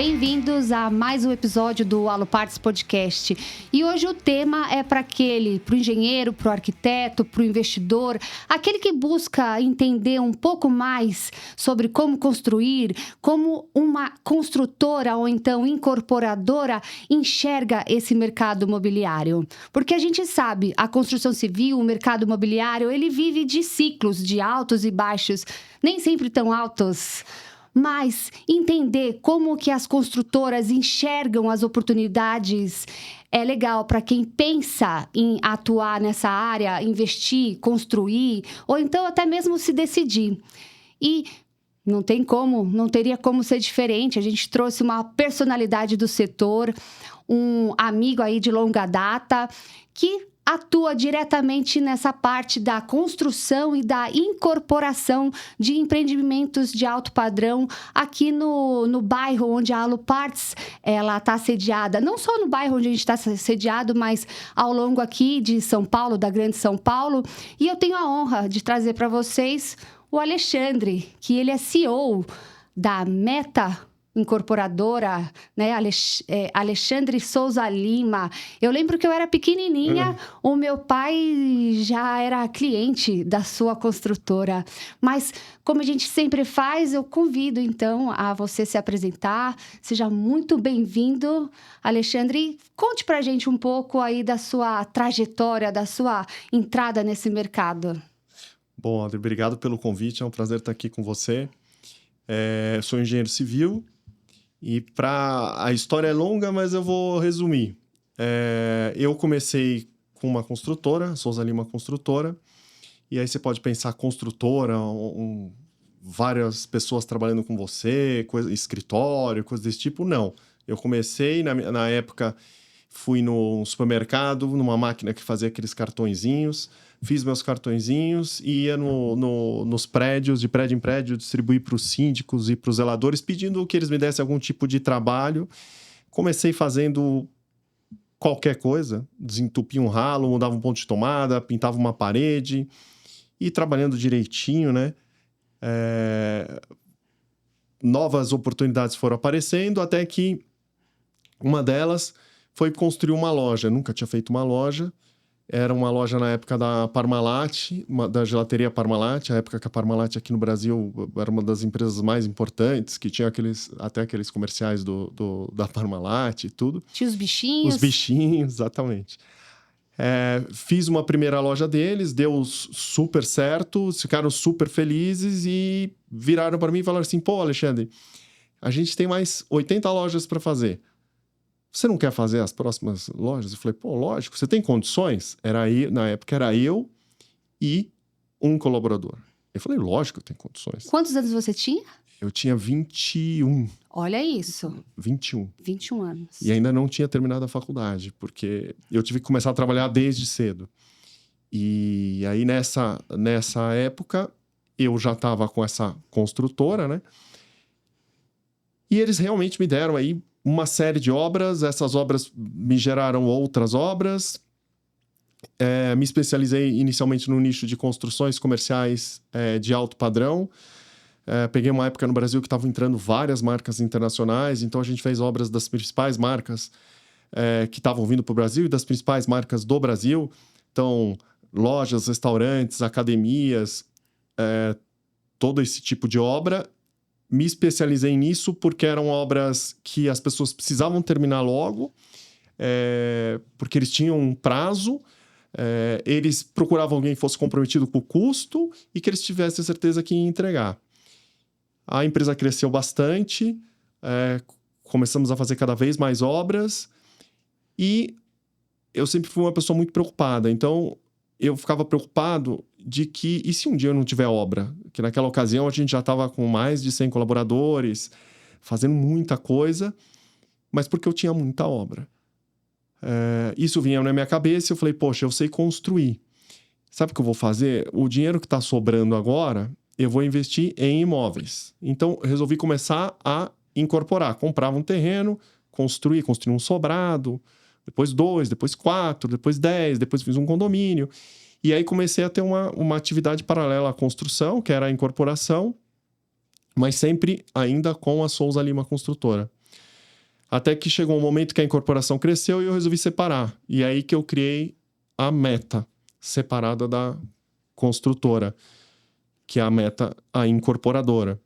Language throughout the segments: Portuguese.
Bem-vindos a mais um episódio do Aluparts Podcast. E hoje o tema é para o engenheiro, para o arquiteto, para o investidor, aquele que busca entender um pouco mais sobre como construir, como uma construtora ou então incorporadora enxerga esse mercado imobiliário. Porque a gente sabe, a construção civil, o mercado imobiliário, ele vive de ciclos, de altos e baixos, nem sempre tão altos. Mas entender como que as construtoras enxergam as oportunidades é legal para quem pensa em atuar nessa área, investir, construir, ou então até mesmo se decidir. E não teria como ser diferente. A gente trouxe uma personalidade do setor, um amigo aí de longa data, que atua diretamente nessa parte da construção e da incorporação de empreendimentos de alto padrão aqui no bairro onde a Aluparts está sediada. Não só no bairro onde a gente está sediado, mas ao longo aqui de São Paulo, da Grande São Paulo. E eu tenho a honra de trazer para vocês o Alexandre, que ele é CEO da Meta Incorporadora, né? Alexandre Souza Lima. Eu lembro que eu era pequenininha, o meu pai já era cliente da sua construtora. Mas, como a gente sempre faz, eu convido, então, a você se apresentar. Seja muito bem-vindo, Alexandre. Conte pra gente um pouco aí da sua trajetória, da sua entrada nesse mercado. Bom, Audrey, obrigado pelo convite. É um prazer estar aqui com você. Sou engenheiro civil. E a história é longa, mas eu vou resumir. Eu comecei com uma construtora, Souza Lima Construtora, e aí você pode pensar construtora, várias pessoas trabalhando com você, escritório, coisa desse tipo. Não. Eu comecei, na época, fui no supermercado, numa máquina que fazia aqueles cartõezinhos, fiz meus cartõezinhos e ia nos prédios, de prédio em prédio, distribuir para os síndicos e para os zeladores, pedindo que eles me dessem algum tipo de trabalho. Comecei fazendo qualquer coisa, desentupia um ralo, mudava um ponto de tomada, pintava uma parede e trabalhando direitinho, né? Novas oportunidades foram aparecendo, até que uma delas foi construir uma loja. Eu nunca tinha feito uma loja. Era uma loja na época da Parmalat, da gelateria Parmalat. A época que a Parmalat aqui no Brasil era uma das empresas mais importantes, que tinha até aqueles comerciais da Parmalat e tudo. Tinha os bichinhos. Os bichinhos, exatamente. Fiz uma primeira loja deles, deu super certo, ficaram super felizes e viraram para mim e falaram assim: pô, Alexandre, a gente tem mais 80 lojas para fazer. Você não quer fazer as próximas lojas? Eu falei, pô, lógico, você tem condições? Na época era eu e um colaborador. Eu falei, lógico, eu tenho condições. Quantos anos você tinha? Eu tinha 21. Olha isso. 21. 21 anos. E ainda não tinha terminado a faculdade, porque eu tive que começar a trabalhar desde cedo. E aí, nessa época, eu já estava com essa construtora, né? E eles realmente me deram aí uma série de obras. Essas obras me geraram outras obras. Me especializei inicialmente no nicho de construções comerciais de alto padrão. Peguei uma época no Brasil que estavam entrando várias marcas internacionais, então a gente fez obras das principais marcas que estavam vindo para o Brasil e das principais marcas do Brasil. Então, lojas, restaurantes, academias, todo esse tipo de obra. Me especializei nisso porque eram obras que as pessoas precisavam terminar logo, porque eles tinham um prazo, eles procuravam alguém que fosse comprometido com o custo e que eles tivessem certeza que ia entregar. A empresa cresceu bastante, começamos a fazer cada vez mais obras e eu sempre fui uma pessoa muito preocupada. Então, eu ficava preocupado de que, e se um dia eu não tiver obra? Que naquela ocasião a gente já estava com mais de 100 colaboradores, fazendo muita coisa, mas porque eu tinha muita obra. Isso vinha na minha cabeça e eu falei, poxa, eu sei construir. Sabe o que eu vou fazer? O dinheiro que está sobrando agora, eu vou investir em imóveis. Então, eu resolvi começar a incorporar. Comprava um terreno, construir um sobrado, depois 2, depois 4, depois 10, depois fiz um condomínio. E aí comecei a ter uma atividade paralela à construção, que era a incorporação, mas sempre ainda com a Souza Lima Construtora. Até que chegou um momento que a incorporação cresceu e eu resolvi separar. E aí que eu criei a Meta, separada da construtora, que é a Meta, a incorporadora.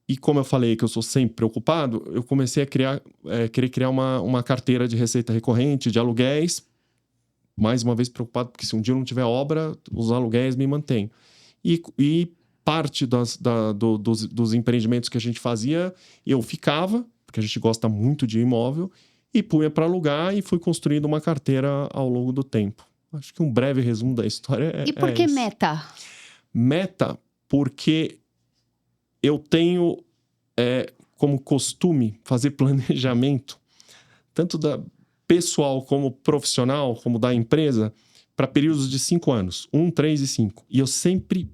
E como eu falei que eu sou sempre preocupado, eu comecei a querer criar uma carteira de receita recorrente, de aluguéis. Mais uma vez preocupado, porque se um dia eu não tiver obra, os aluguéis me mantêm. E parte dos empreendimentos que a gente fazia, eu ficava, porque a gente gosta muito de imóvel, e punha para alugar e fui construindo uma carteira ao longo do tempo. Acho que um breve resumo da história E por que esse. Meta? Meta, porque eu tenho como costume fazer planejamento, tanto da pessoal como profissional, como da empresa, para períodos de 5 anos. 1, 3 e 5. E eu sempre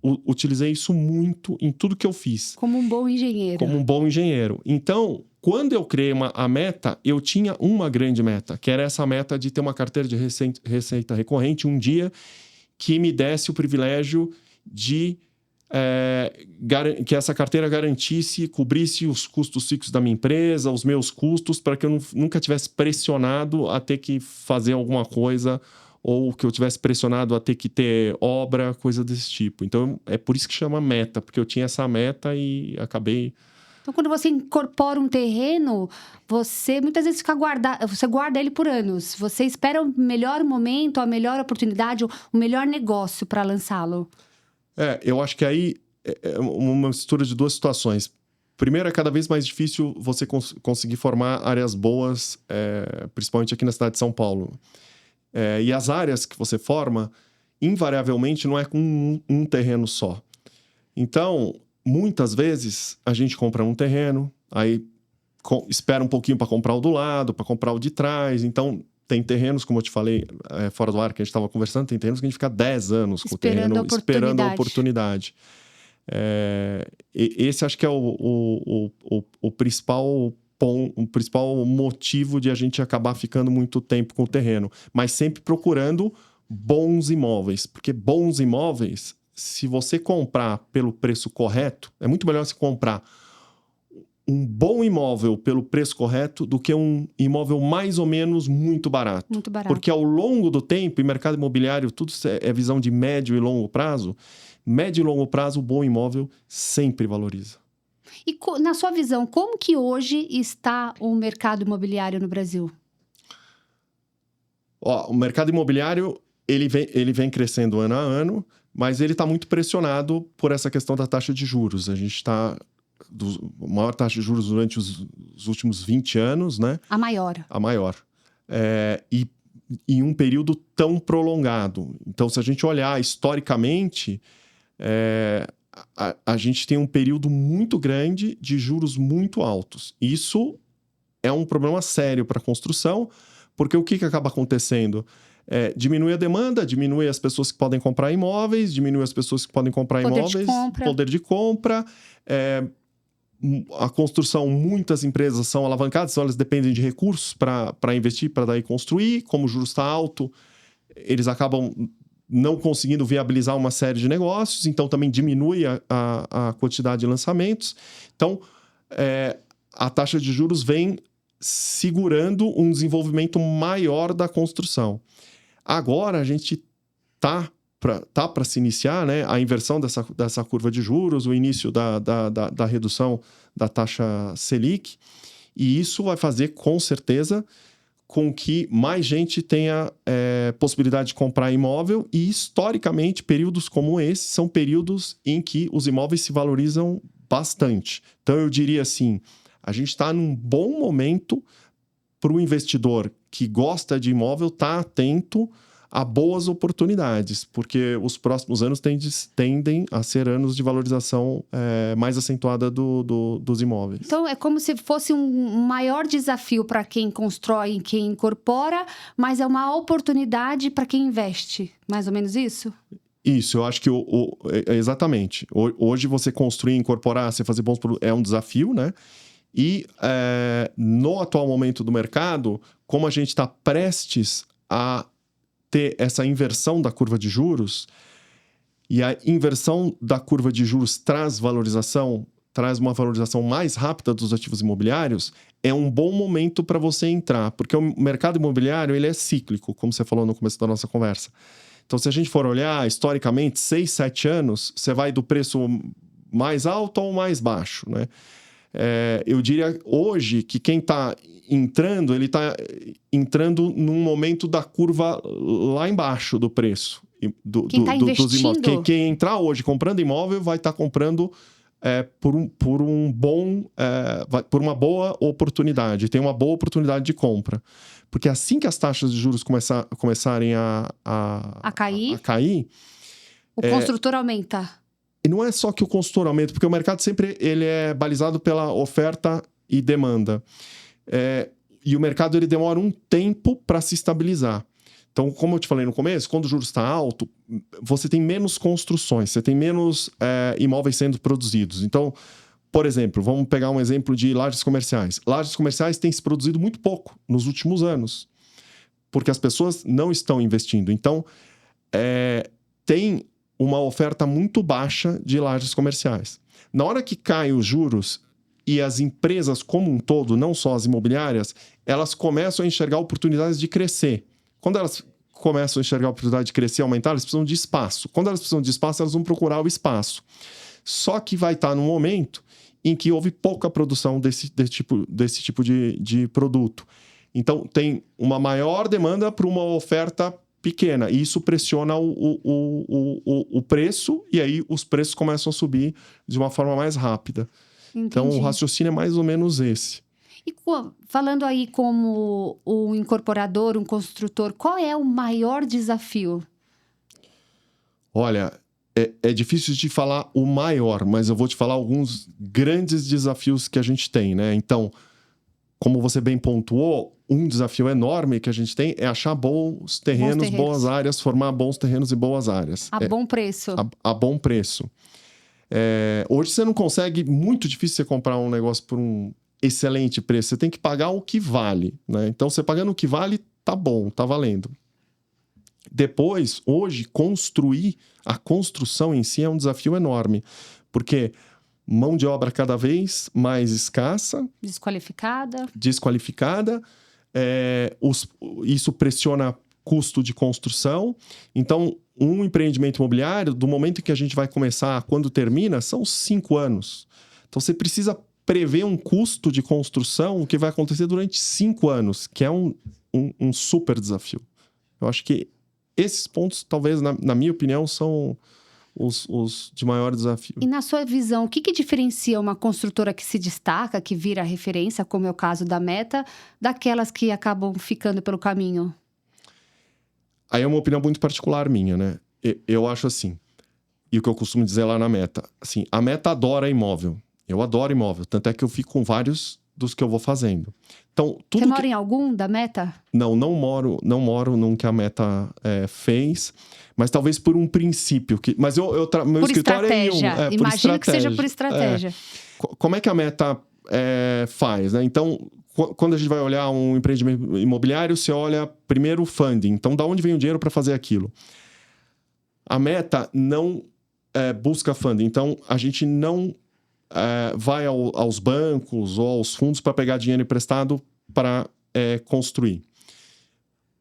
utilizei isso muito em tudo que eu fiz. Como um bom engenheiro. Como um bom engenheiro. Então, quando eu criei a meta, eu tinha uma grande meta, que era essa meta de ter uma carteira de receita recorrente um dia que me desse o privilégio de que essa carteira garantisse, cobrisse os custos fixos da minha empresa, os meus custos, para que eu nunca tivesse pressionado a ter que fazer alguma coisa ou que eu tivesse pressionado a ter que ter obra, coisa desse tipo. Então, é por isso que chama meta, porque eu tinha essa meta e acabei... Então, quando você incorpora um terreno, você muitas vezes você guarda ele por anos. Você espera o melhor momento, a melhor oportunidade, o melhor negócio para lançá-lo. Eu acho que aí é uma mistura de duas situações. Primeiro, é cada vez mais difícil você conseguir formar áreas boas, principalmente aqui na cidade de São Paulo. E as áreas que você forma, invariavelmente, não é com um terreno só. Então, muitas vezes, a gente compra um terreno, aí espera um pouquinho para comprar o do lado, para comprar o de trás. Então, tem terrenos, como eu te falei, fora do ar que a gente estava conversando, tem terrenos que a gente fica 10 anos com o terreno, esperando a oportunidade. Esse acho que é o principal o principal motivo de a gente acabar ficando muito tempo com o terreno, mas sempre procurando bons imóveis, porque bons imóveis, se você comprar pelo preço correto, é muito melhor você comprar um bom imóvel pelo preço correto do que um imóvel mais ou menos muito barato. Muito barato. Porque ao longo do tempo, em mercado imobiliário, tudo é visão de médio e longo prazo. Médio e longo prazo, o bom imóvel sempre valoriza. E na sua visão, como que hoje está o mercado imobiliário no Brasil? O mercado imobiliário, ele vem crescendo ano a ano, mas ele está muito pressionado por essa questão da taxa de juros. A gente está... a maior taxa de juros durante os últimos 20 anos, né? A maior. A maior. E em um período tão prolongado. Então, se a gente olhar historicamente, a gente tem um período muito grande de juros muito altos. Isso é um problema sério para a construção, porque o que acaba acontecendo? Diminui a demanda, diminui as pessoas que podem comprar imóveis, diminui as pessoas que podem comprar imóveis, poder de compra. A construção, muitas empresas são alavancadas, então elas dependem de recursos para investir, para daí construir. Como o juros está alto, eles acabam não conseguindo viabilizar uma série de negócios, então também diminui a quantidade de lançamentos. Então, a taxa de juros vem segurando um desenvolvimento maior da construção. Agora, a gente está para se iniciar, né, a inversão dessa curva de juros, o início da redução da taxa Selic, e isso vai fazer, com certeza, com que mais gente tenha possibilidade de comprar imóvel, e, historicamente, períodos como esse são períodos em que os imóveis se valorizam bastante. Então, eu diria assim, a gente está num bom momento para o investidor que gosta de imóvel estar atento a boas oportunidades, porque os próximos anos tendem a ser anos de valorização mais acentuada dos imóveis. Então, é como se fosse um maior desafio para quem constrói e quem incorpora, mas é uma oportunidade para quem investe. Mais ou menos isso? Isso, eu acho que exatamente. Hoje você construir, incorporar, você fazer bons produtos é um desafio, né? E no atual momento do mercado, como a gente está prestes a ter essa inversão da curva de juros, e a inversão da curva de juros traz valorização traz uma valorização mais rápida dos ativos imobiliários, é um bom momento para você entrar, porque o mercado imobiliário ele é cíclico, como você falou no começo da nossa conversa. Então, se a gente for olhar historicamente, 6, 7 anos, você vai do preço mais alto ou mais baixo, né? Eu diria hoje que quem está entrando, ele está entrando num momento da curva lá embaixo do preço. Quem está investindo... dos imóveis. Quem entrar hoje comprando imóvel vai estar comprando por uma boa oportunidade. Tem uma boa oportunidade de compra. Porque assim que as taxas de juros começarem a cair... O construtor aumenta. E não é só que o consultor aumenta, porque o mercado sempre ele é balizado pela oferta e demanda. E o mercado ele demora um tempo para se estabilizar. Então, como eu te falei no começo, quando o juros está alto, você tem menos construções, você tem menos imóveis sendo produzidos. Então, por exemplo, vamos pegar um exemplo de lajes comerciais. Lajes comerciais têm se produzido muito pouco nos últimos anos, porque as pessoas não estão investindo. Então, tem uma oferta muito baixa de lajes comerciais. Na hora que caem os juros e as empresas como um todo, não só as imobiliárias, elas começam a enxergar oportunidades de crescer. Quando elas começam a enxergar a oportunidade de crescer e aumentar, elas precisam de espaço. Quando elas precisam de espaço, elas vão procurar o espaço. Só que vai estar num momento em que houve pouca produção desse tipo de produto. Então, tem uma maior demanda para uma oferta pequena. E isso pressiona o preço e aí os preços começam a subir de uma forma mais rápida. Entendi. Então, o raciocínio é mais ou menos esse. E falando aí como um incorporador, um construtor, qual é o maior desafio? Olha, é difícil de falar o maior, mas eu vou te falar alguns grandes desafios que a gente tem, né? Então, como você bem pontuou, um desafio enorme que a gente tem é achar bons terrenos, boas áreas, formar bons terrenos e boas áreas. A bom preço. A bom preço. Hoje você não consegue, muito difícil você comprar um negócio por um excelente preço. Você tem que pagar o que vale, né? Então, você pagando o que vale, tá bom, tá valendo. Depois, hoje, a construção em si é um desafio enorme, porque mão de obra cada vez mais escassa. Desqualificada. Isso pressiona custo de construção. Então, um empreendimento imobiliário, do momento que a gente vai começar, quando termina, são 5 anos. Então, você precisa prever um custo de construção que vai acontecer durante 5 anos, que é um super desafio. Eu acho que esses pontos, talvez, na minha opinião, são os de maior desafio. E na sua visão, o que diferencia uma construtora que se destaca, que vira referência, como é o caso da Meta, daquelas que acabam ficando pelo caminho? Aí é uma opinião muito particular minha, né? Eu acho assim, e o que eu costumo dizer lá na Meta, assim, a Meta adora imóvel. Eu adoro imóvel, tanto é que eu fico com vários dos que eu vou fazendo. Então, Você mora em algum da Meta? Não moro num que a Meta fez, mas talvez por um princípio. Mas meu por escritório estratégia. É um. Imagino que seja por estratégia. Como é que a Meta faz, né? Então, quando a gente vai olhar um empreendimento imobiliário, você olha primeiro o funding. Então, da onde vem o dinheiro para fazer aquilo? A Meta não busca funding. Então, a gente não vai aos bancos ou aos fundos para pegar dinheiro emprestado para construir.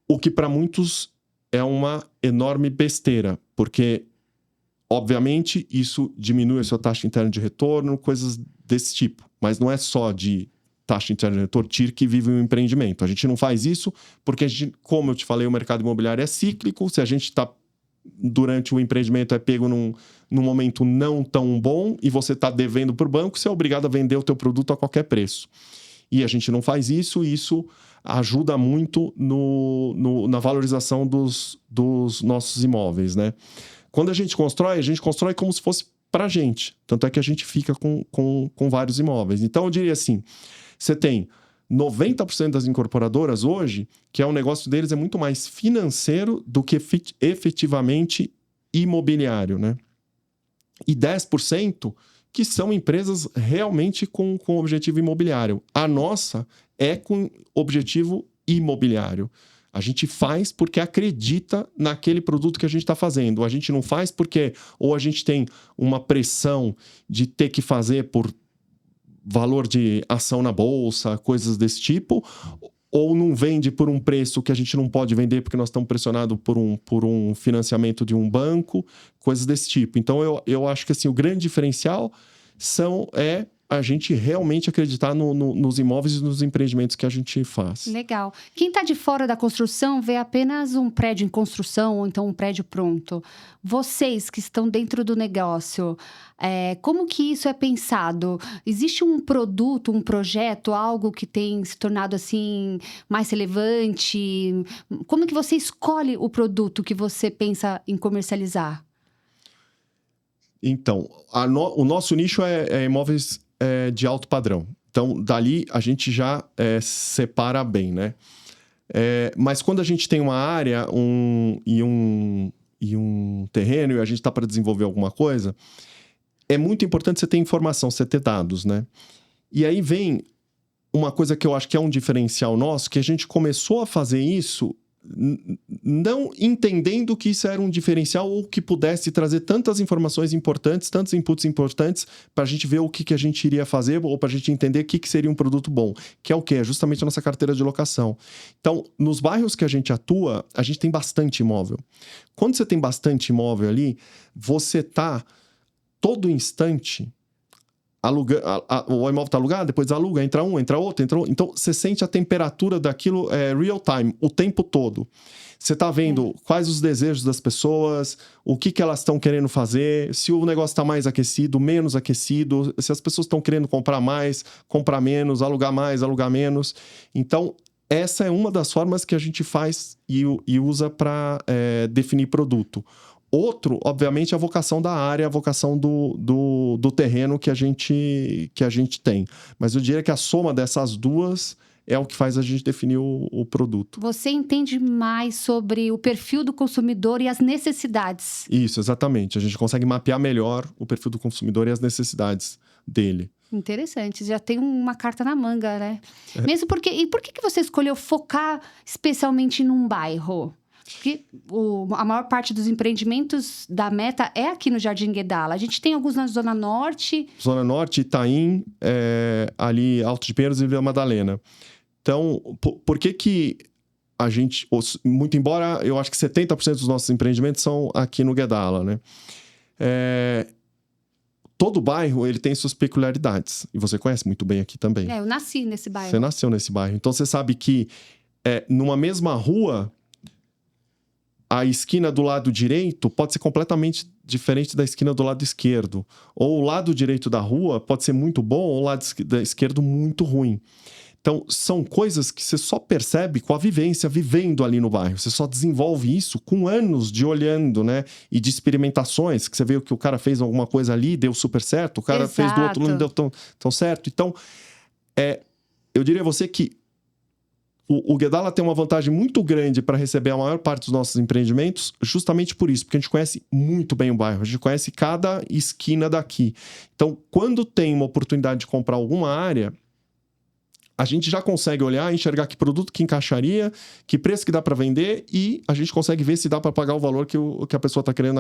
O que para muitos é uma enorme besteira, porque, obviamente, isso diminui a sua taxa interna de retorno, coisas desse tipo. Mas não é só de taxa interna de retorno que vive um empreendimento. A gente não faz isso porque, como eu te falei, o mercado imobiliário é cíclico. Se a gente está durante o empreendimento pego num momento não tão bom e você está devendo para o banco, você é obrigado a vender o teu produto a qualquer preço. E a gente não faz isso, e isso ajuda muito na valorização dos nossos imóveis, né? Quando a gente constrói como se fosse para a gente. Tanto é que a gente fica com vários imóveis. Então, eu diria assim, você tem 90% das incorporadoras hoje, que o negócio deles é muito mais financeiro do que efetivamente imobiliário, né? E 10% que são empresas realmente com objetivo imobiliário. A nossa é com objetivo imobiliário. A gente faz porque acredita naquele produto que a gente está fazendo. A gente não faz porque ou a gente tem uma pressão de ter que fazer por valor de ação na bolsa, coisas desse tipo, ou não vende por um preço que a gente não pode vender porque nós estamos pressionados por um financiamento de um banco, coisas desse tipo. Então, eu acho que assim, o grande diferencial é a gente realmente acreditar nos imóveis e nos empreendimentos que a gente faz. Legal. Quem está de fora da construção vê apenas um prédio em construção ou então um prédio pronto. Vocês que estão dentro do negócio, como que isso é pensado? Existe um produto, um projeto, algo que tem se tornado assim mais relevante? Como que você escolhe o produto que você pensa em comercializar? Então, o nosso nicho é imóveis de alto padrão. Então, dali a gente já separa bem, né? Mas quando a gente tem uma área e um terreno e a gente está para desenvolver alguma coisa, é muito importante você ter informação, você ter dados, né? E aí vem uma coisa que eu acho que é um diferencial nosso, que a gente começou a fazer isso não entendendo que isso era um diferencial ou que pudesse trazer tantas informações importantes, tantos inputs importantes para a gente ver o que a gente iria fazer ou para a gente entender o que seria um produto bom, que é o quê? É justamente a nossa carteira de locação. Então, nos bairros que a gente atua, a gente tem bastante imóvel. Quando você tem bastante imóvel ali, você tá todo instante o imóvel está alugado, depois aluga, entra um, entra outro, entra outro. Então, você sente a temperatura daquilo real time, o tempo todo. Você está vendo quais os desejos das pessoas, o que elas estão querendo fazer, se o negócio está mais aquecido, menos aquecido, se as pessoas estão querendo comprar mais, comprar menos, alugar mais, alugar menos. Então, essa é uma das formas que a gente faz e usa para definir produto. Outro, obviamente, é a vocação da área, a vocação do terreno que a gente tem. Mas eu diria que a soma dessas duas é o que faz a gente definir o produto. Você entende mais sobre o perfil do consumidor e as necessidades. Isso, exatamente. A gente consegue mapear melhor o perfil do consumidor e as necessidades dele. Interessante. Já tem uma carta na manga, né? Mesmo porque... E por que você escolheu focar especialmente num bairro? Porque a maior parte dos empreendimentos da Meta é aqui no Jardim Guedala. A gente tem alguns na Zona Norte. Zona Norte, Itaim, ali Alto de Pinheiros e Vila Madalena. Então, por que a gente... Muito embora eu acho que 70% dos nossos empreendimentos são aqui no Guedala, né? Todo bairro, ele tem suas peculiaridades. E você conhece muito bem aqui também. Eu nasci nesse bairro. Você nasceu nesse bairro. Então, você sabe que numa mesma rua... A esquina do lado direito pode ser completamente diferente da esquina do lado esquerdo. Ou o lado direito da rua pode ser muito bom ou o lado esquerdo muito ruim. Então, são coisas que você só percebe com a vivência, vivendo ali no bairro. Você só desenvolve isso com anos de olhando, né? E de experimentações, que você vê que o cara fez alguma coisa ali, deu super certo. O cara fez do outro lado, não deu tão certo. Então, eu diria a você que o Guedala tem uma vantagem muito grande para receber a maior parte dos nossos empreendimentos, justamente por isso, porque a gente conhece muito bem o bairro, a gente conhece cada esquina daqui. Então, quando tem uma oportunidade de comprar alguma área, a gente já consegue olhar, enxergar que produto que encaixaria, que preço que dá para vender e a gente consegue ver se dá para pagar o valor que a pessoa está querendo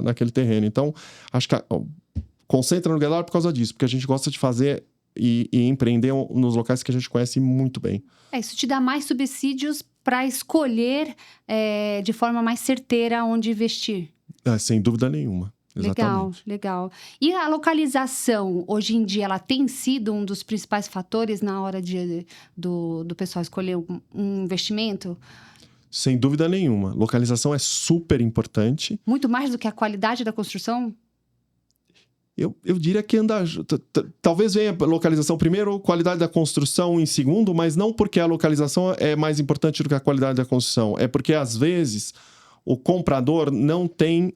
naquele terreno. Então, acho que concentra no Guedala por causa disso, porque a gente gosta de fazer e empreender nos locais que a gente conhece muito bem. Isso te dá mais subsídios para escolher de forma mais certeira onde investir. Sem dúvida nenhuma. Exatamente. Legal. E a localização, hoje em dia, ela tem sido um dos principais fatores na hora do pessoal escolher um investimento? Sem dúvida nenhuma. Localização é super importante. Muito mais do que a qualidade da construção? Eu diria que talvez venha a localização primeiro, qualidade da construção em segundo, mas não porque a localização é mais importante do que a qualidade da construção. É porque, às vezes, o comprador não tem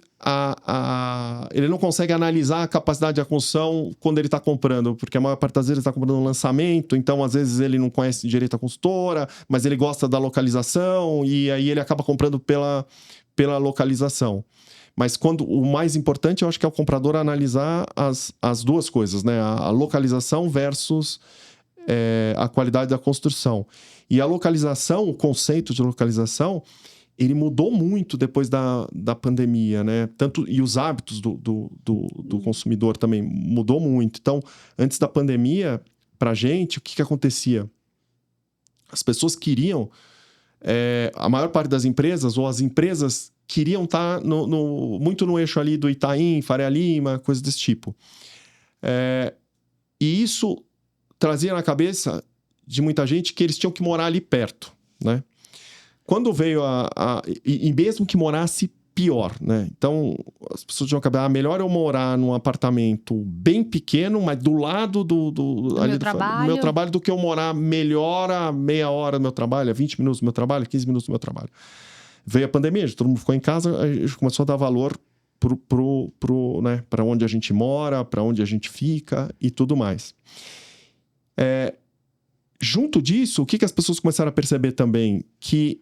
ele não consegue analisar a capacidade da construção quando ele está comprando, porque a maior parte das vezes ele está comprando um lançamento, então, às vezes, ele não conhece direito a construtora, mas ele gosta da localização e aí ele acaba comprando pela localização. Mas o mais importante, eu acho que é o comprador analisar as duas coisas, né? A localização versus a qualidade da construção. E a localização, o conceito de localização, ele mudou muito depois da pandemia, né? E os hábitos do consumidor também mudou muito. Então, antes da pandemia, pra gente, o que acontecia? As pessoas queriam... a maior parte das empresas, ou as empresas, queriam estar muito no eixo ali do Itaim, Faria Lima, coisas desse tipo. E isso trazia na cabeça de muita gente que eles tinham que morar ali perto, né? Quando veio e mesmo que morasse pior, né? Então, as pessoas tinham que acabar, melhor eu morar num apartamento bem pequeno, mas do lado do meu trabalho, do que eu morar melhor a meia hora do meu trabalho, a 20 minutos do meu trabalho, 15 minutos do meu trabalho. Veio a pandemia, todo mundo ficou em casa, a gente começou a dar valor né, para onde a gente mora, para onde a gente fica e tudo mais. Junto disso, o que as pessoas começaram a perceber também? Que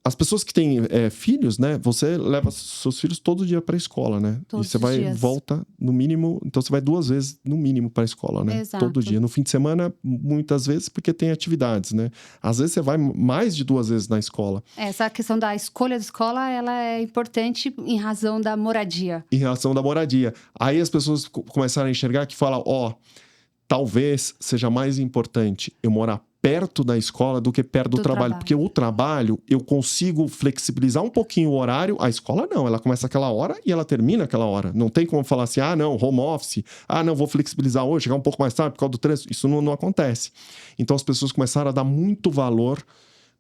as pessoas que têm filhos, né? Você leva seus filhos todo dia para a escola, né? Todos e você os dias. volta, no mínimo... Então, você vai 2 vezes, no mínimo, para a escola, né? Exato. Todo dia. No fim de semana, muitas vezes, porque tem atividades, né? Às vezes, você vai mais de 2 vezes na escola. Essa questão da escolha da escola, ela é importante em razão da moradia. Em razão da moradia. Aí, as pessoas começaram a enxergar que falam, talvez seja mais importante eu morar perto da escola do que perto do trabalho. Porque o trabalho, eu consigo flexibilizar um pouquinho o horário. A escola não, ela começa aquela hora e ela termina aquela hora. Não tem como falar assim, não, home office. Não, vou flexibilizar hoje, chegar um pouco mais tarde por causa do trânsito. Isso não acontece. Então, as pessoas começaram a dar muito valor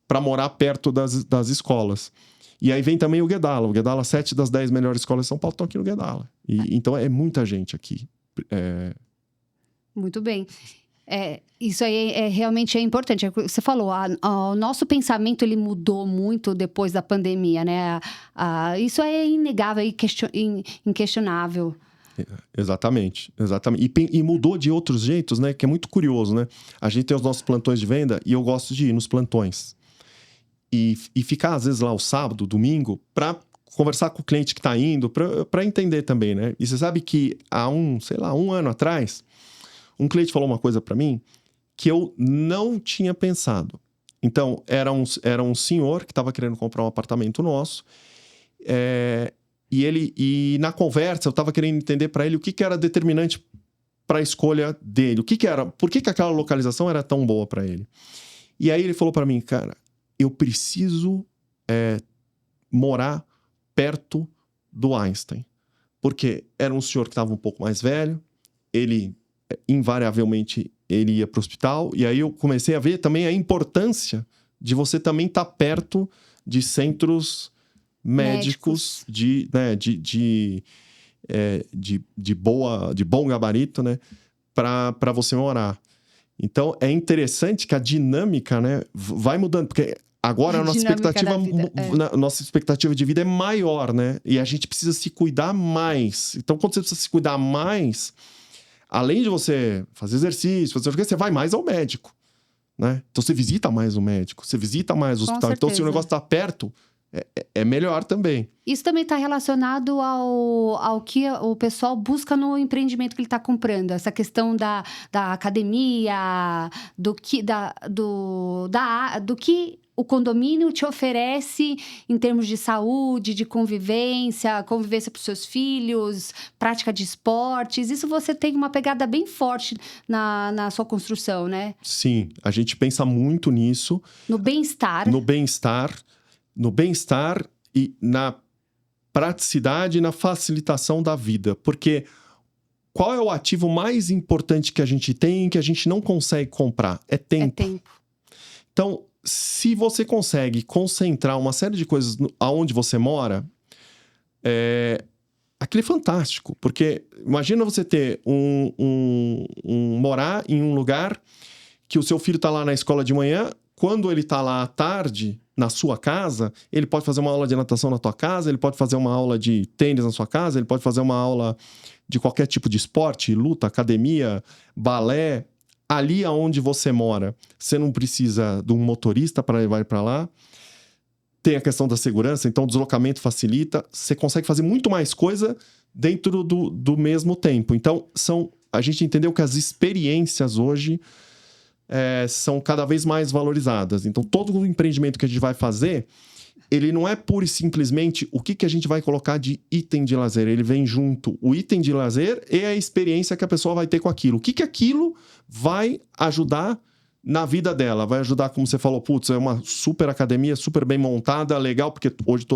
para morar perto das escolas. E aí vem também o Guedala. O Guedala, 7 das 10 melhores escolas de São Paulo estão aqui no Guedala. Então, é muita gente aqui. Muito bem. Isso aí realmente é importante. Você falou, o nosso pensamento ele mudou muito depois da pandemia, né? Isso é inegável e inquestionável. Exatamente. E mudou de outros jeitos, né? Que é muito curioso, né? A gente tem os nossos plantões de venda e eu gosto de ir nos plantões. E ficar, às vezes, lá o sábado, domingo, para conversar com o cliente que está indo, para entender também, né? E você sabe que há um ano atrás, um cliente falou uma coisa para mim que eu não tinha pensado. Então, era um senhor que estava querendo comprar um apartamento nosso. E na conversa, eu estava querendo entender para ele o que era determinante para a escolha dele. Por que aquela localização era tão boa para ele? E aí ele falou para mim, cara, eu preciso morar perto do Einstein. Porque era um senhor que estava um pouco mais velho, ele... invariavelmente ele ia para o hospital, e aí eu comecei a ver também a importância de você também estar perto de centros médicos de bom gabarito, né, para você morar. Então é interessante que a dinâmica, né, vai mudando, porque agora a nossa expectativa de vida é maior, né, e a gente precisa se cuidar mais. Então quando você precisa se cuidar mais, além de você fazer exercício, você vai mais ao médico, né? Então, você visita mais o médico, você visita mais o hospital. Então, se o negócio está perto, é melhor também. Isso também está relacionado ao que o pessoal busca no empreendimento que ele está comprando. Essa questão da academia, do que o condomínio te oferece em termos de saúde, de convivência para os seus filhos, prática de esportes. Isso você tem uma pegada bem forte na sua construção, né? Sim, a gente pensa muito nisso. No bem-estar. No bem-estar e na praticidade e na facilitação da vida. Porque qual é o ativo mais importante que a gente tem e que a gente não consegue comprar? É tempo. É tempo. Então, se você consegue concentrar uma série de coisas aonde você mora, aquilo é fantástico. Porque imagina você ter morar em um lugar que o seu filho está lá na escola de manhã, quando ele está lá à tarde, na sua casa, ele pode fazer uma aula de natação na tua casa, ele pode fazer uma aula de tênis na sua casa, ele pode fazer uma aula de qualquer tipo de esporte, luta, academia, balé. Ali aonde você mora, você não precisa de um motorista para levar para lá. Tem a questão da segurança, então o deslocamento facilita. Você consegue fazer muito mais coisa dentro do mesmo tempo. Então, são a gente entendeu que as experiências hoje são cada vez mais valorizadas. Então, todo o empreendimento que a gente vai fazer, ele não é pura e simplesmente o que a gente vai colocar de item de lazer. Ele vem junto o item de lazer e a experiência que a pessoa vai ter com aquilo. O que aquilo vai ajudar na vida dela? Vai ajudar, como você falou, putz, é uma super academia, super bem montada, legal, porque hoje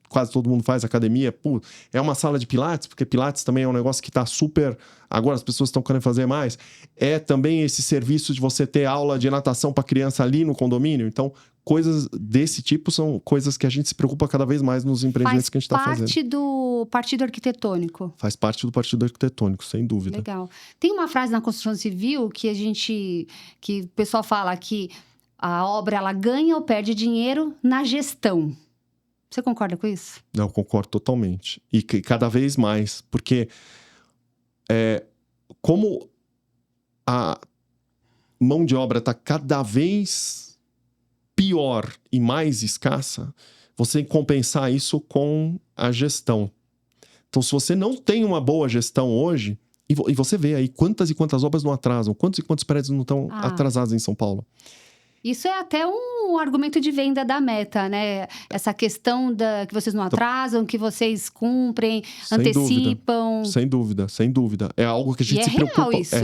quase todo mundo faz academia. Pô, é uma sala de pilates, porque pilates também é um negócio que está super... Agora as pessoas estão querendo fazer mais. É também esse serviço de você ter aula de natação para criança ali no condomínio. Então, coisas desse tipo são coisas que a gente se preocupa cada vez mais nos empreendimentos que a gente está fazendo. Faz parte do partido arquitetônico. Faz parte do partido arquitetônico, sem dúvida. Legal. Tem uma frase na construção civil que o pessoal fala que a obra ela ganha ou perde dinheiro na gestão. Você concorda com isso? Não, concordo totalmente. E cada vez mais, porque como a mão de obra está cada vez pior e mais escassa, você tem que compensar isso com a gestão. Então, se você não tem uma boa gestão hoje, e você vê aí quantas e quantas obras não atrasam, quantos e quantos prédios não estão atrasados em São Paulo. Isso é até um argumento de venda da Meta, né? Essa questão que vocês não atrasam, que vocês cumprem, antecipam. Sem dúvida. É algo que a gente se preocupa. Real isso. É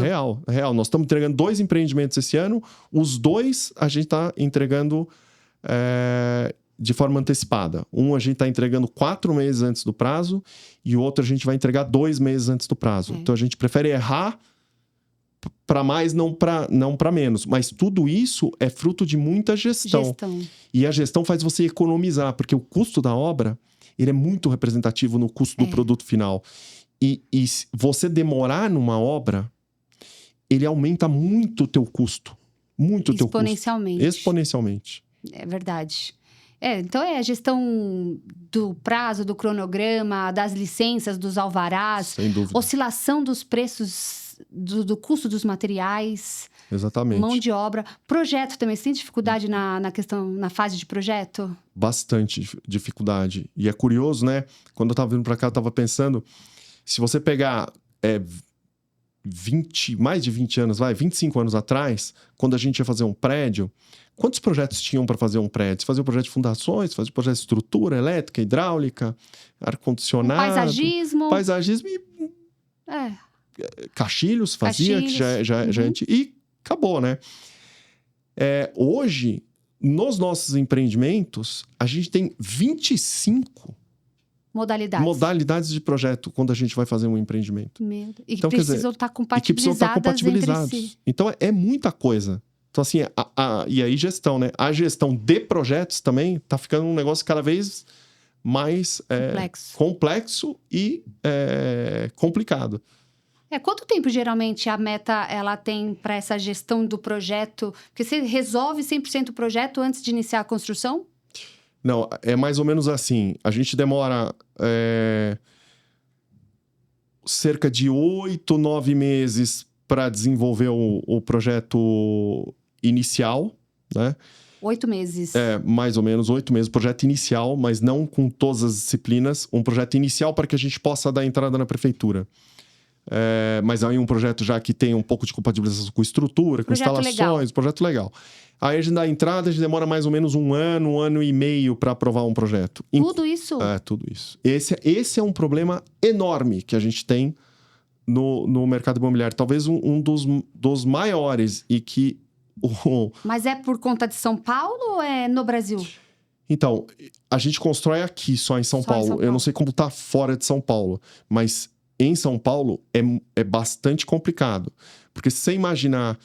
real. Nós estamos entregando 2 empreendimentos esse ano. Os 2 a gente está entregando de forma antecipada. Um a gente está entregando 4 meses antes do prazo e o outro a gente vai entregar 2 meses antes do prazo. Então a gente prefere errar para mais, não para menos. Mas tudo isso é fruto de muita gestão. E a gestão faz você economizar, porque o custo da obra ele é muito representativo no custo do produto final. E se você demorar numa obra, ele aumenta muito o teu custo. Muito o teu custo. Exponencialmente. É verdade. Então é a gestão do prazo, do cronograma, das licenças, dos alvarás. Sem dúvida. Oscilação dos preços do custo dos materiais. Exatamente. Mão de obra. Projeto também. Você tem dificuldade na fase de projeto? Bastante dificuldade. E é curioso, né? Quando eu estava vindo para cá, eu estava pensando... Se você pegar mais de 20 anos, 25 anos atrás, quando a gente ia fazer um prédio, quantos projetos tinham para fazer um prédio? Você fazia o projeto de fundações, fazia o projeto de estrutura, elétrica, hidráulica, ar-condicionado... Paisagismo e... Caixilhos fazia, que já e acabou, né? Hoje, nos nossos empreendimentos, a gente tem 25 modalidades de projeto quando a gente vai fazer um empreendimento. E que precisam estar compatibilizadas entre si. Então, é muita coisa. Então, assim, e aí gestão, né? A gestão de projetos também tá ficando um negócio cada vez mais complexo e complicado. Quanto tempo, geralmente, a Meta ela tem para essa gestão do projeto? Porque você resolve 100% o projeto antes de iniciar a construção? Não, é mais ou menos assim. A gente demora cerca de 8, 9 meses para desenvolver o projeto inicial, né? 8 meses. Mais ou menos 8 meses. O projeto inicial, mas não com todas as disciplinas. Um projeto inicial para que a gente possa dar entrada na prefeitura. Mas aí um projeto já que tem um pouco de compatibilização com estrutura, com instalações, projeto legal. Aí a gente dá entrada, a gente demora mais ou menos um ano e meio para aprovar um projeto. Tudo isso? Tudo isso. Esse é um problema enorme que a gente tem no mercado imobiliário. Talvez um dos maiores e que... Mas é por conta de São Paulo ou é no Brasil? Então, a gente constrói aqui, só em São Paulo. Eu não sei como tá fora de São Paulo, mas... Em São Paulo, é bastante complicado. Porque se você imaginar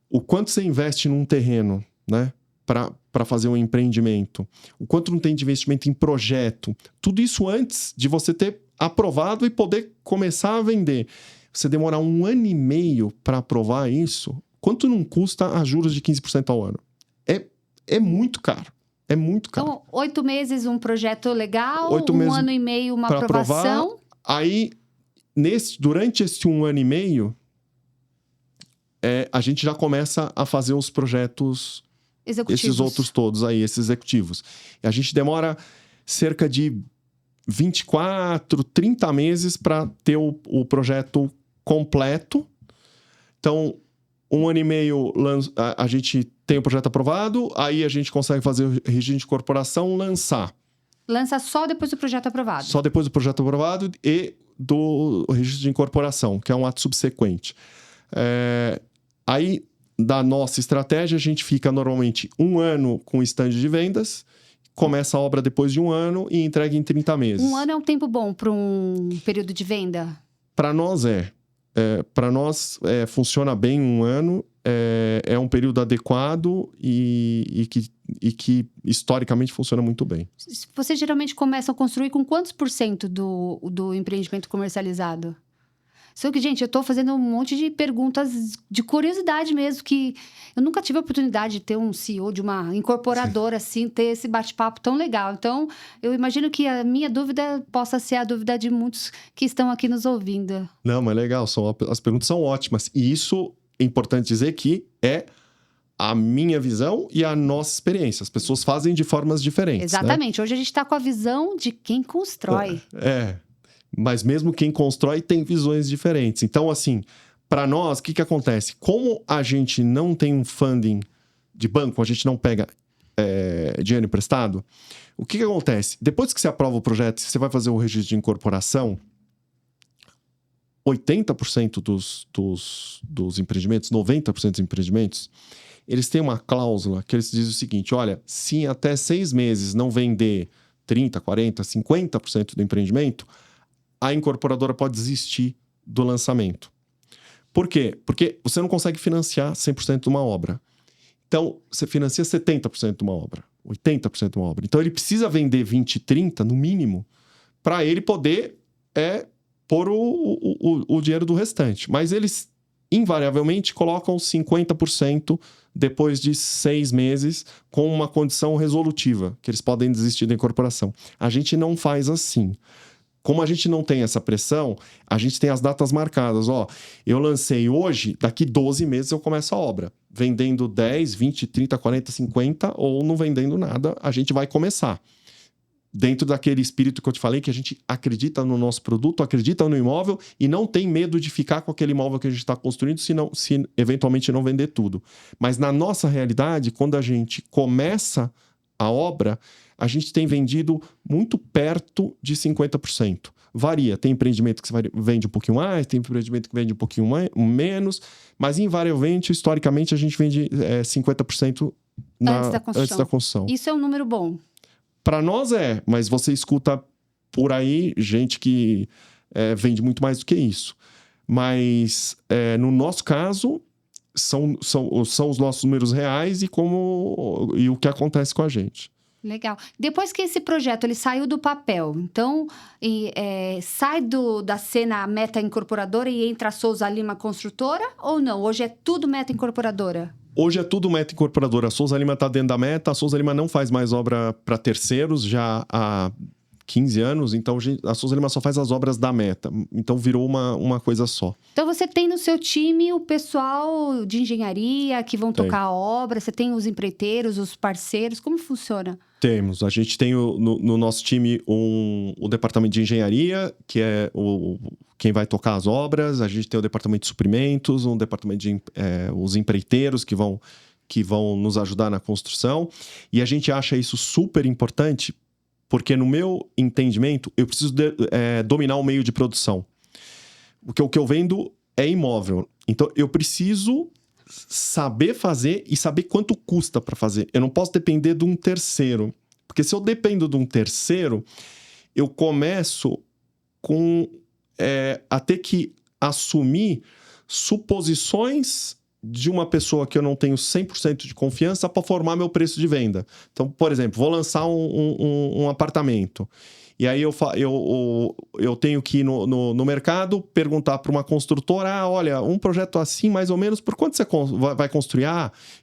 o quanto você investe num terreno, né? Para fazer um empreendimento. O quanto não tem de investimento em projeto. Tudo isso antes de você ter aprovado e poder começar a vender. Você demorar 1 ano e meio para aprovar isso, quanto não custa a juros de 15% ao ano? É muito caro. É muito caro. Então, 8 meses um projeto legal, 8 meses 1 ano e meio uma aprovação... Aprovar. Aí, durante esse 1 ano e meio, a gente já começa a fazer os projetos... Executivos. Esses outros todos aí, esses executivos. E a gente demora cerca de 24, 30 meses para ter o projeto completo. Então, 1 ano e meio a gente tem o projeto aprovado, aí a gente consegue fazer o registro de incorporação, lançar. Lança só depois do projeto aprovado? Só depois do projeto aprovado e do registro de incorporação, que é um ato subsequente. Aí, da nossa estratégia, a gente fica normalmente 1 ano com o stand de vendas, começa a obra depois de 1 ano e entrega em 30 meses. 1 ano é um tempo bom para um período de venda? Para nós para nós funciona bem 1 ano, é um período adequado e que historicamente funciona muito bem. Vocês geralmente começam a construir com quantos % do empreendimento comercializado? Só que, gente, eu tô fazendo um monte de perguntas de curiosidade mesmo, que eu nunca tive a oportunidade de ter um CEO de uma incorporadora, assim, ter esse bate-papo tão legal. Então, eu imagino que a minha dúvida possa ser a dúvida de muitos que estão aqui nos ouvindo. Não, mas legal, as perguntas são ótimas. E isso é importante dizer que é a minha visão e a nossa experiência. As pessoas fazem de formas diferentes. Exatamente. Né? Hoje a gente está com a visão de quem constrói. Mas mesmo quem constrói tem visões diferentes. Então, assim, para nós, o que acontece? Como a gente não tem um funding de banco, a gente não pega dinheiro emprestado, o que acontece? Depois que você aprova o projeto, você vai fazer o registro de incorporação, 80% dos empreendimentos, 90% dos empreendimentos, eles têm uma cláusula que eles dizem o seguinte: olha, se até 6 meses não vender 30%, 40%, 50% do empreendimento, a incorporadora pode desistir do lançamento. Por quê? Porque você não consegue financiar 100% de uma obra. Então, você financia 70% de uma obra, 80% de uma obra. Então, ele precisa vender 20%, 30% no mínimo, para ele poder pôr o dinheiro do restante. Mas eles, invariavelmente, colocam 50% depois de 6 meses, com uma condição resolutiva, que eles podem desistir da incorporação. A gente não faz assim. Como a gente não tem essa pressão, a gente tem as datas marcadas. Ó, eu lancei hoje, daqui 12 meses eu começo a obra. Vendendo 10, 20, 30, 40, 50 ou não vendendo nada, a gente vai começar. Dentro daquele espírito que eu te falei, que a gente acredita no nosso produto, acredita no imóvel e não tem medo de ficar com aquele imóvel que a gente está construindo se eventualmente não vender tudo. Mas na nossa realidade, quando a gente começa a obra, a gente tem vendido muito perto de 50%. Varia. Tem empreendimento que vende um pouquinho mais, tem empreendimento que vende um pouquinho menos, mas invariavelmente, historicamente, a gente vende 50% antes da construção. Isso é um número bom. Para nós mas você escuta por aí gente que vende muito mais do que isso. Mas no nosso caso, são os nossos números reais e o que acontece com a gente. Legal. Depois que esse projeto ele saiu do papel, então sai da cena Meta Incorporadora e entra a Souza Lima Construtora ou não? Hoje é tudo Meta Incorporadora? Hoje é tudo Meta Incorporadora. A Souza Lima está dentro da Meta. A Souza Lima não faz mais obra para terceiros já há 15 anos. Então, a Souza Lima só faz as obras da Meta. Então, virou uma coisa só. Então, você tem no seu time o pessoal de engenharia que vão tocar a obra? Você tem os empreiteiros, os parceiros? Como funciona? Temos. A gente tem no nosso time o departamento de engenharia, que é quem vai tocar as obras. A gente tem o departamento de suprimentos, um departamento de os empreiteiros que vão nos ajudar na construção. E a gente acha isso super importante, porque no meu entendimento, eu preciso dominar o meio de produção. O que eu vendo é imóvel. Então, eu preciso saber fazer e saber quanto custa para fazer. Eu não posso depender de um terceiro. Porque se eu dependo de um terceiro, eu começo a ter que assumir suposições de uma pessoa que eu não tenho 100% de confiança para formar meu preço de venda. Então, por exemplo, vou lançar um apartamento. E aí eu tenho que ir no mercado, perguntar para uma construtora: olha, um projeto assim, mais ou menos, por quanto você vai construir?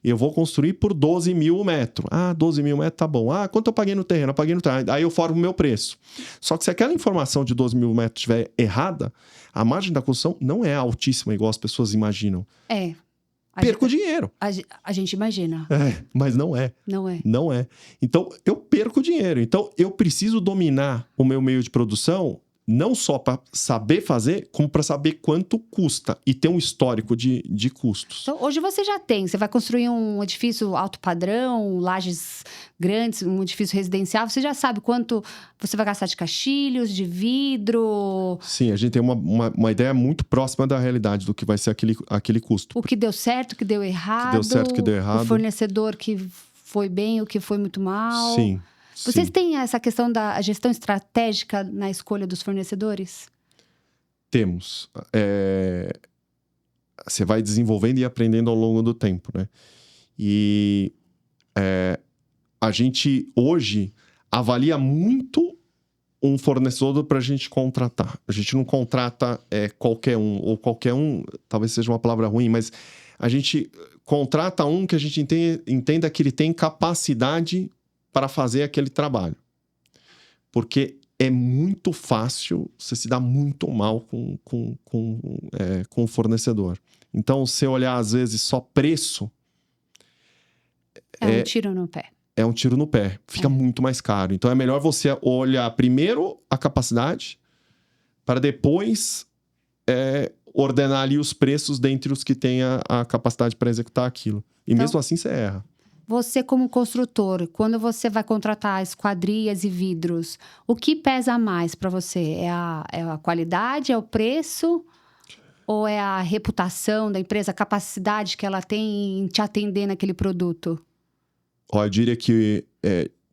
Eu vou construir por 12 mil metros. 12 mil metros, tá bom. Quanto eu paguei no terreno? Eu paguei no terreno. Aí eu formo o meu preço. Só que se aquela informação de 12 mil metros estiver errada, a margem da construção não é altíssima, igual as pessoas imaginam. Perco dinheiro. A gente imagina. Mas não é. Não é. Não é. Então, eu perco dinheiro. Então, eu preciso dominar o meu meio de produção não só para saber fazer, como para saber quanto custa e ter um histórico de custos. Então, hoje você já tem. Você vai construir um edifício alto padrão, lajes grandes, um edifício residencial. Você já sabe quanto você vai gastar de caixilhos, de vidro. Sim, a gente tem uma ideia muito próxima da realidade do que vai ser aquele custo. O que deu certo, o que deu errado. O que deu certo, o que deu errado. O fornecedor que foi bem, o que foi muito mal. Sim. Vocês têm essa questão da gestão estratégica na escolha dos fornecedores? Temos. Você vai desenvolvendo e aprendendo ao longo do tempo, né? E a gente hoje avalia muito um fornecedor para a gente contratar. A gente não contrata qualquer um, ou qualquer um, talvez seja uma palavra ruim, mas a gente contrata um que a gente entenda que ele tem capacidade para fazer aquele trabalho. Porque é muito fácil você se dar muito mal com o fornecedor. Então, se olhar, às vezes, só preço... É um tiro no pé. É um tiro no pé. Fica muito mais caro. Então, é melhor você olhar primeiro a capacidade para depois ordenar ali os preços dentre os que têm a capacidade para executar aquilo. E então, mesmo assim, você erra. Você, como construtor, quando você vai contratar esquadrias e vidros, o que pesa mais para você? É a qualidade, é o preço? Ou é a reputação da empresa, a capacidade que ela tem em te atender naquele produto? Eu diria que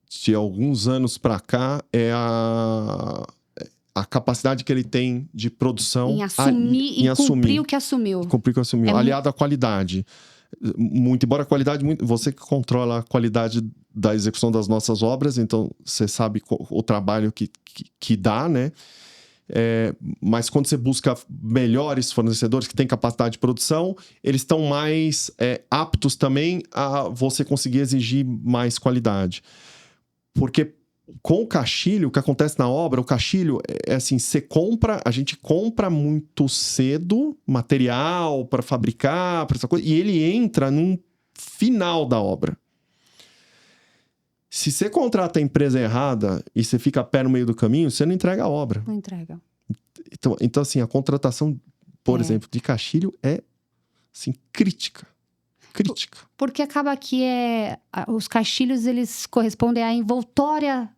de alguns anos para cá é a capacidade que ele tem de produção... Em assumir e cumprir o que assumiu. Cumprir o que assumiu. Aliado à qualidade. Muito, embora a qualidade... Você que controla a qualidade da execução das nossas obras, então você sabe o trabalho que dá, né? Mas quando você busca melhores fornecedores que têm capacidade de produção, eles estão mais aptos também a você conseguir exigir mais qualidade. Porque com o caixilho, o que acontece na obra, o caixilho é assim, a gente compra muito cedo material para fabricar, para essa coisa, e ele entra no final da obra. Se você contrata a empresa errada e você fica a pé no meio do caminho, você não entrega a obra. Não entrega. Então assim, a contratação, por exemplo, de caixilho é assim, crítica. Porque acaba que os caixilhos, eles correspondem à envoltória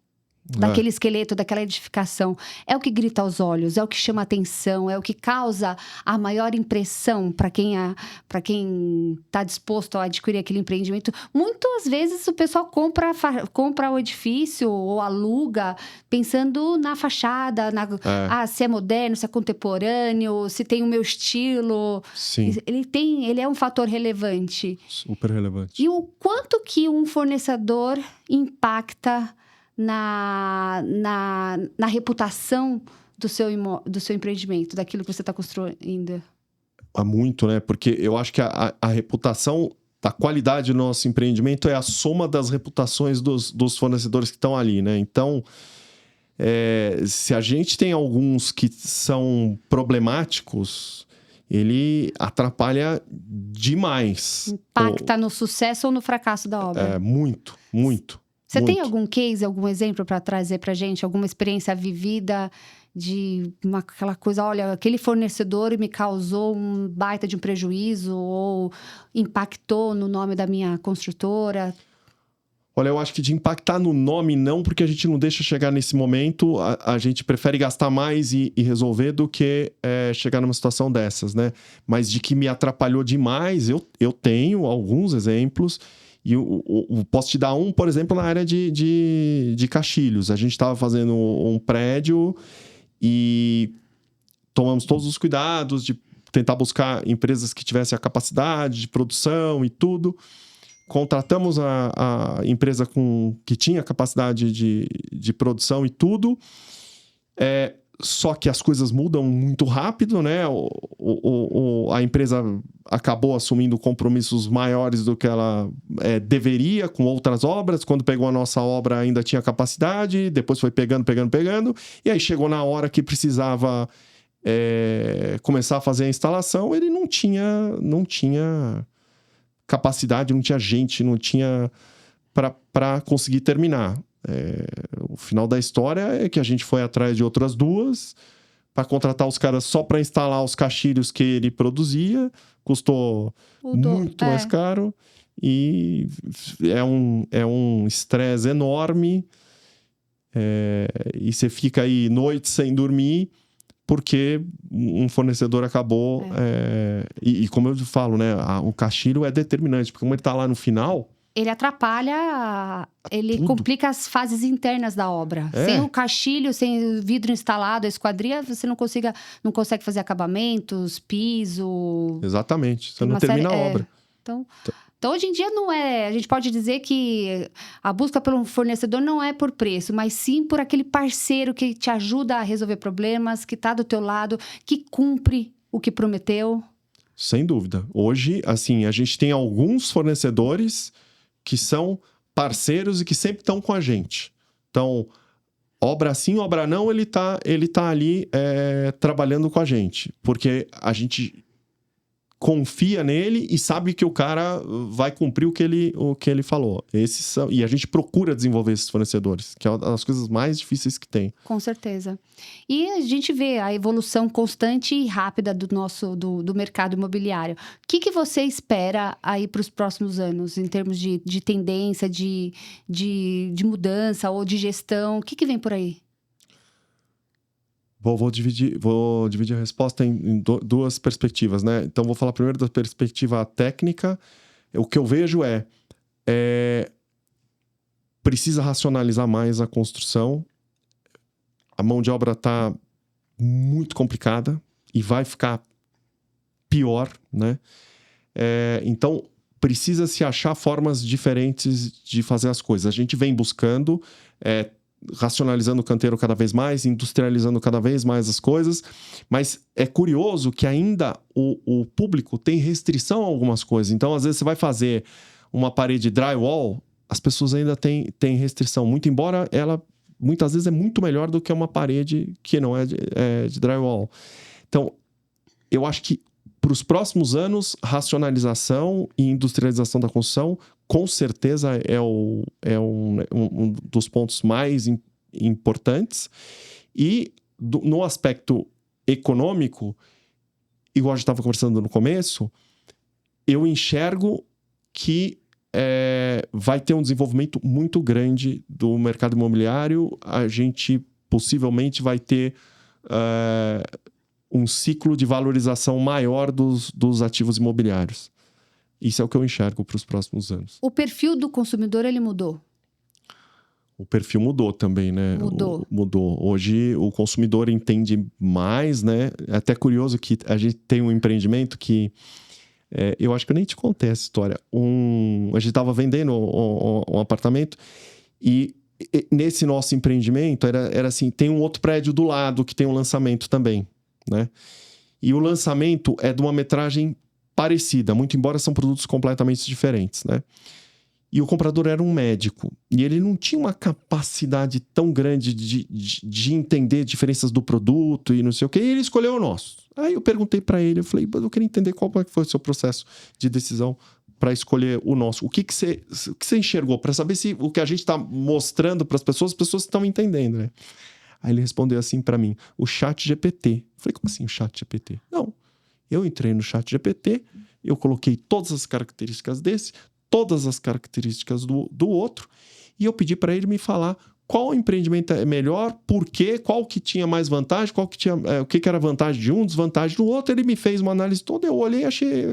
daquele esqueleto, daquela edificação. É o que grita aos olhos, é o que chama atenção, é o que causa a maior impressão para quem está disposto a adquirir aquele empreendimento. Muitas vezes o pessoal compra o edifício ou aluga pensando na fachada, se é moderno, se é contemporâneo, se tem o meu estilo. Sim. Ele é um fator relevante. Super relevante. E o quanto que um fornecedor impacta na reputação do seu empreendimento, daquilo que você está construindo? Há muito, né? Porque eu acho que a reputação, a qualidade do nosso empreendimento é a soma das reputações dos fornecedores que estão ali, né? Então, se a gente tem alguns que são problemáticos, ele atrapalha demais. Impacta no sucesso ou no fracasso da obra? Muito, muito. Você tem algum case, algum exemplo para trazer para a gente? Alguma experiência vivida de aquela coisa, olha, aquele fornecedor me causou um baita de um prejuízo ou impactou no nome da minha construtora? Olha, eu acho que de impactar no nome não, porque a gente não deixa chegar nesse momento. A gente prefere gastar mais e resolver do que chegar numa situação dessas, né? Mas de que me atrapalhou demais, eu tenho alguns exemplos. E eu posso te dar um, por exemplo, na área de caixilhos. A gente estava fazendo um prédio e tomamos todos os cuidados de tentar buscar empresas que tivessem a capacidade de produção e tudo. Contratamos a empresa que tinha capacidade de produção e tudo. Só que as coisas mudam muito rápido, né? A empresa acabou assumindo compromissos maiores do que ela deveria com outras obras. Quando pegou a nossa obra, ainda tinha capacidade. Depois foi pegando. E aí chegou na hora que precisava começar a fazer a instalação. Ele não tinha capacidade, não tinha gente, não tinha para conseguir terminar. O final da história é que a gente foi atrás de outras 2 para contratar os caras só para instalar os caixilhos que ele produzia. Custou muito mais caro. E é um estresse enorme. E você fica aí noites sem dormir porque um fornecedor acabou. E como eu falo, né? O caixilho é determinante, porque como ele está lá no final... Ele atrapalha, ele tudo. Complica as fases internas da obra. Sem o caixilho, sem o vidro instalado, a esquadria, você não consegue fazer acabamentos, piso... Exatamente, você não termina a obra. Então, hoje em dia, não é... A gente pode dizer que a busca pelo fornecedor não é por preço, mas sim por aquele parceiro que te ajuda a resolver problemas, que está do teu lado, que cumpre o que prometeu. Sem dúvida. Hoje, assim, a gente tem alguns fornecedores que são parceiros e que sempre estão com a gente. Então, obra sim, obra não, ele tá ali trabalhando com a gente. Porque a gente confia nele e sabe que o cara vai cumprir o que ele falou. E a gente procura desenvolver esses fornecedores, que é uma das coisas mais difíceis que tem. Com certeza. E a gente vê a evolução constante e rápida do mercado imobiliário. O que você espera aí para os próximos anos, em termos de tendência, de mudança ou de gestão? O que vem por aí? Vou dividir a resposta em 2 perspectivas, né? Então, vou falar primeiro da perspectiva técnica. O que eu vejo precisa racionalizar mais a construção. A mão de obra está muito complicada e vai ficar pior, né? Então, precisa se achar formas diferentes de fazer as coisas. A gente vem buscando... racionalizando o canteiro cada vez mais, industrializando cada vez mais as coisas, mas é curioso que ainda o público tem restrição a algumas coisas. Então, às vezes, você vai fazer uma parede drywall, as pessoas ainda têm restrição, muito embora ela, muitas vezes, é muito melhor do que uma parede que não é de drywall. Então, eu acho que para os próximos anos, racionalização e industrialização da construção, com certeza é um dos pontos mais importantes. E no aspecto econômico, igual a gente estava conversando no começo, eu enxergo que vai ter um desenvolvimento muito grande do mercado imobiliário. A gente possivelmente vai ter... um ciclo de valorização maior dos ativos imobiliários. Isso é o que eu enxergo para os próximos anos. O perfil do consumidor, ele mudou? O perfil mudou também, né? Mudou. Hoje, o consumidor entende mais, né? É até curioso que a gente tem um empreendimento que... eu acho que eu nem te contei essa história. A gente estava vendendo um apartamento e nesse nosso empreendimento era assim, tem um outro prédio do lado que tem um lançamento também, né? E o lançamento é de uma metragem parecida, muito embora são produtos completamente diferentes, né? E o comprador era um médico. E ele não tinha uma capacidade tão grande de entender diferenças do produto e não sei o quê. E ele escolheu o nosso. Aí eu perguntei para ele, eu falei, eu queria entender qual foi o seu processo de decisão para escolher o nosso. O que você enxergou? Para saber se o que a gente está mostrando para as pessoas estão entendendo, né? Aí ele respondeu assim para mim, o ChatGPT. Eu falei, como assim o ChatGPT? Não, eu entrei no ChatGPT, eu coloquei todas as características desse, todas as características do outro, e eu pedi para ele me falar qual empreendimento é melhor, por quê, qual que tinha mais vantagem, qual que tinha, o que era vantagem de um, desvantagem do outro. Ele me fez uma análise toda, eu olhei e achei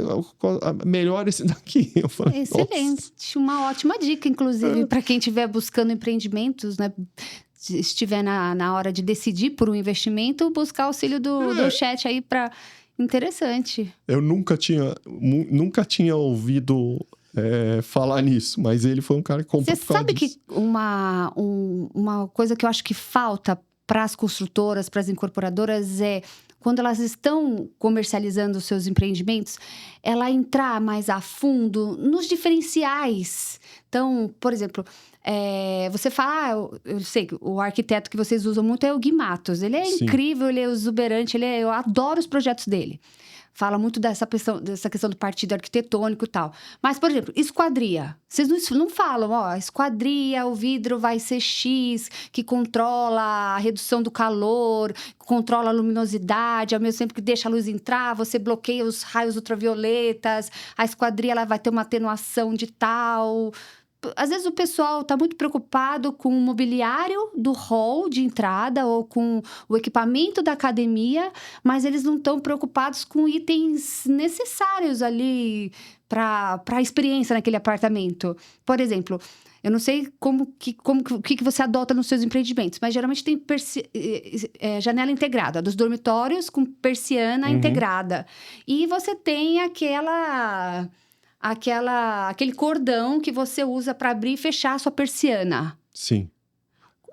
melhor esse daqui. Eu falei, excelente, nossa. Uma ótima dica, inclusive, para quem estiver buscando empreendimentos, né? Estiver na hora de decidir por um investimento, buscar auxílio do chat aí para... Interessante. Eu nunca tinha ouvido falar nisso, mas ele foi um cara que comprou. Você sabe que uma coisa que eu acho que falta para as construtoras, para as incorporadoras é, quando elas estão comercializando os seus empreendimentos, ela entrar mais a fundo nos diferenciais. Então, por exemplo, você fala, eu sei que o arquiteto que vocês usam muito é o Gui Matos. Ele é Sim. incrível, ele é exuberante, eu adoro os projetos dele. Fala muito dessa questão do partido arquitetônico e tal. Mas, por exemplo, esquadria. Vocês não falam, ó, esquadria, o vidro vai ser X, que controla a redução do calor, controla a luminosidade, ao mesmo tempo que deixa a luz entrar, você bloqueia os raios ultravioletas, a esquadria ela vai ter uma atenuação de tal. Às vezes o pessoal está muito preocupado com o mobiliário do hall de entrada ou com o equipamento da academia, mas eles não estão preocupados com itens necessários ali para a experiência naquele apartamento. Por exemplo, eu não sei o que você adota nos seus empreendimentos, mas geralmente tem janela integrada, dos dormitórios com persiana integrada. E você tem aquele cordão que você usa para abrir e fechar a sua persiana. Sim.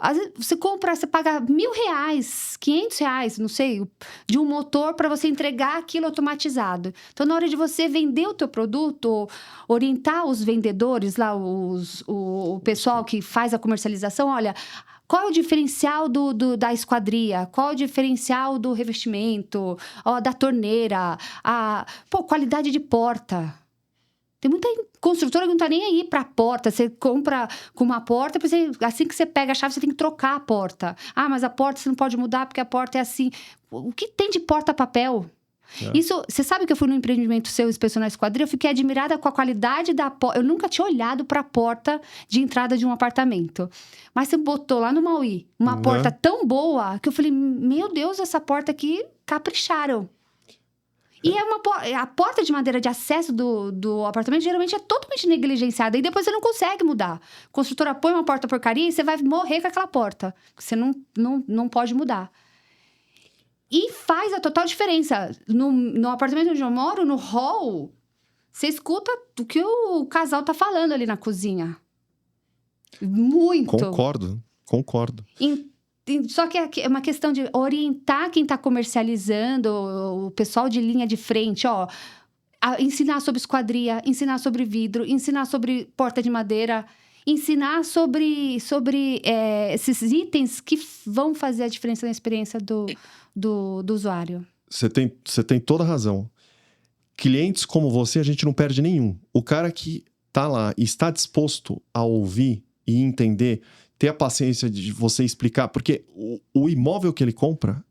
Às vezes você paga R$1.000, R$500, não sei, de um motor para você entregar aquilo automatizado. Então, na hora de você vender o teu produto, orientar os vendedores lá, o pessoal que faz a comercialização, olha, qual é o diferencial da esquadria? Qual é o diferencial do revestimento? Da torneira? Qualidade de porta. Tem muita construtora que não tá nem aí pra porta. Você compra com uma porta, assim que você pega a chave, você tem que trocar a porta. Ah, mas a porta você não pode mudar porque a porta é assim. O que tem de porta-papel? Isso, você sabe que eu fui num empreendimento seu inspecionar a esquadria, eu fiquei admirada com a qualidade da porta. Eu nunca tinha olhado pra porta de entrada de um apartamento. Mas você botou lá no Mauí uma porta tão boa que eu falei, meu Deus, essa porta aqui capricharam. E a porta de madeira de acesso do apartamento geralmente é totalmente negligenciada. E depois você não consegue mudar. A construtora põe uma porta porcaria e você vai morrer com aquela porta. Você não pode mudar. E faz a total diferença. No apartamento onde eu moro, no hall, você escuta o que o casal tá falando ali na cozinha. Muito. Concordo. Só que é uma questão de orientar quem está comercializando, o pessoal de linha de frente, ensinar sobre esquadria, ensinar sobre vidro, ensinar sobre porta de madeira, ensinar sobre esses itens que vão fazer a diferença na experiência do usuário. Você tem toda a razão. Clientes como você, a gente não perde nenhum. O cara que está lá e está disposto a ouvir e entender, ter a paciência de você explicar, porque o imóvel que ele compra,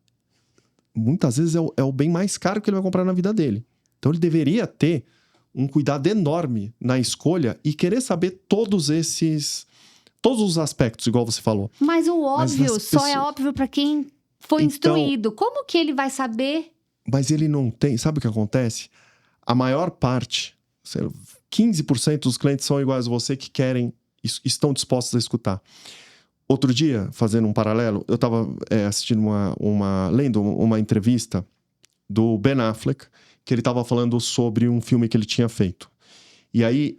muitas vezes é o bem mais caro que ele vai comprar na vida dele. Então, ele deveria ter um cuidado enorme na escolha e querer saber todos os aspectos, igual você falou. Mas o óbvio só é óbvio para quem foi instruído. Como que ele vai saber? Mas ele não tem... Sabe o que acontece? A maior parte, 15% dos clientes são iguais a você que estão dispostos a escutar. Outro dia, fazendo um paralelo, eu estava assistindo lendo uma entrevista do Ben Affleck, que ele estava falando sobre um filme que ele tinha feito. E aí,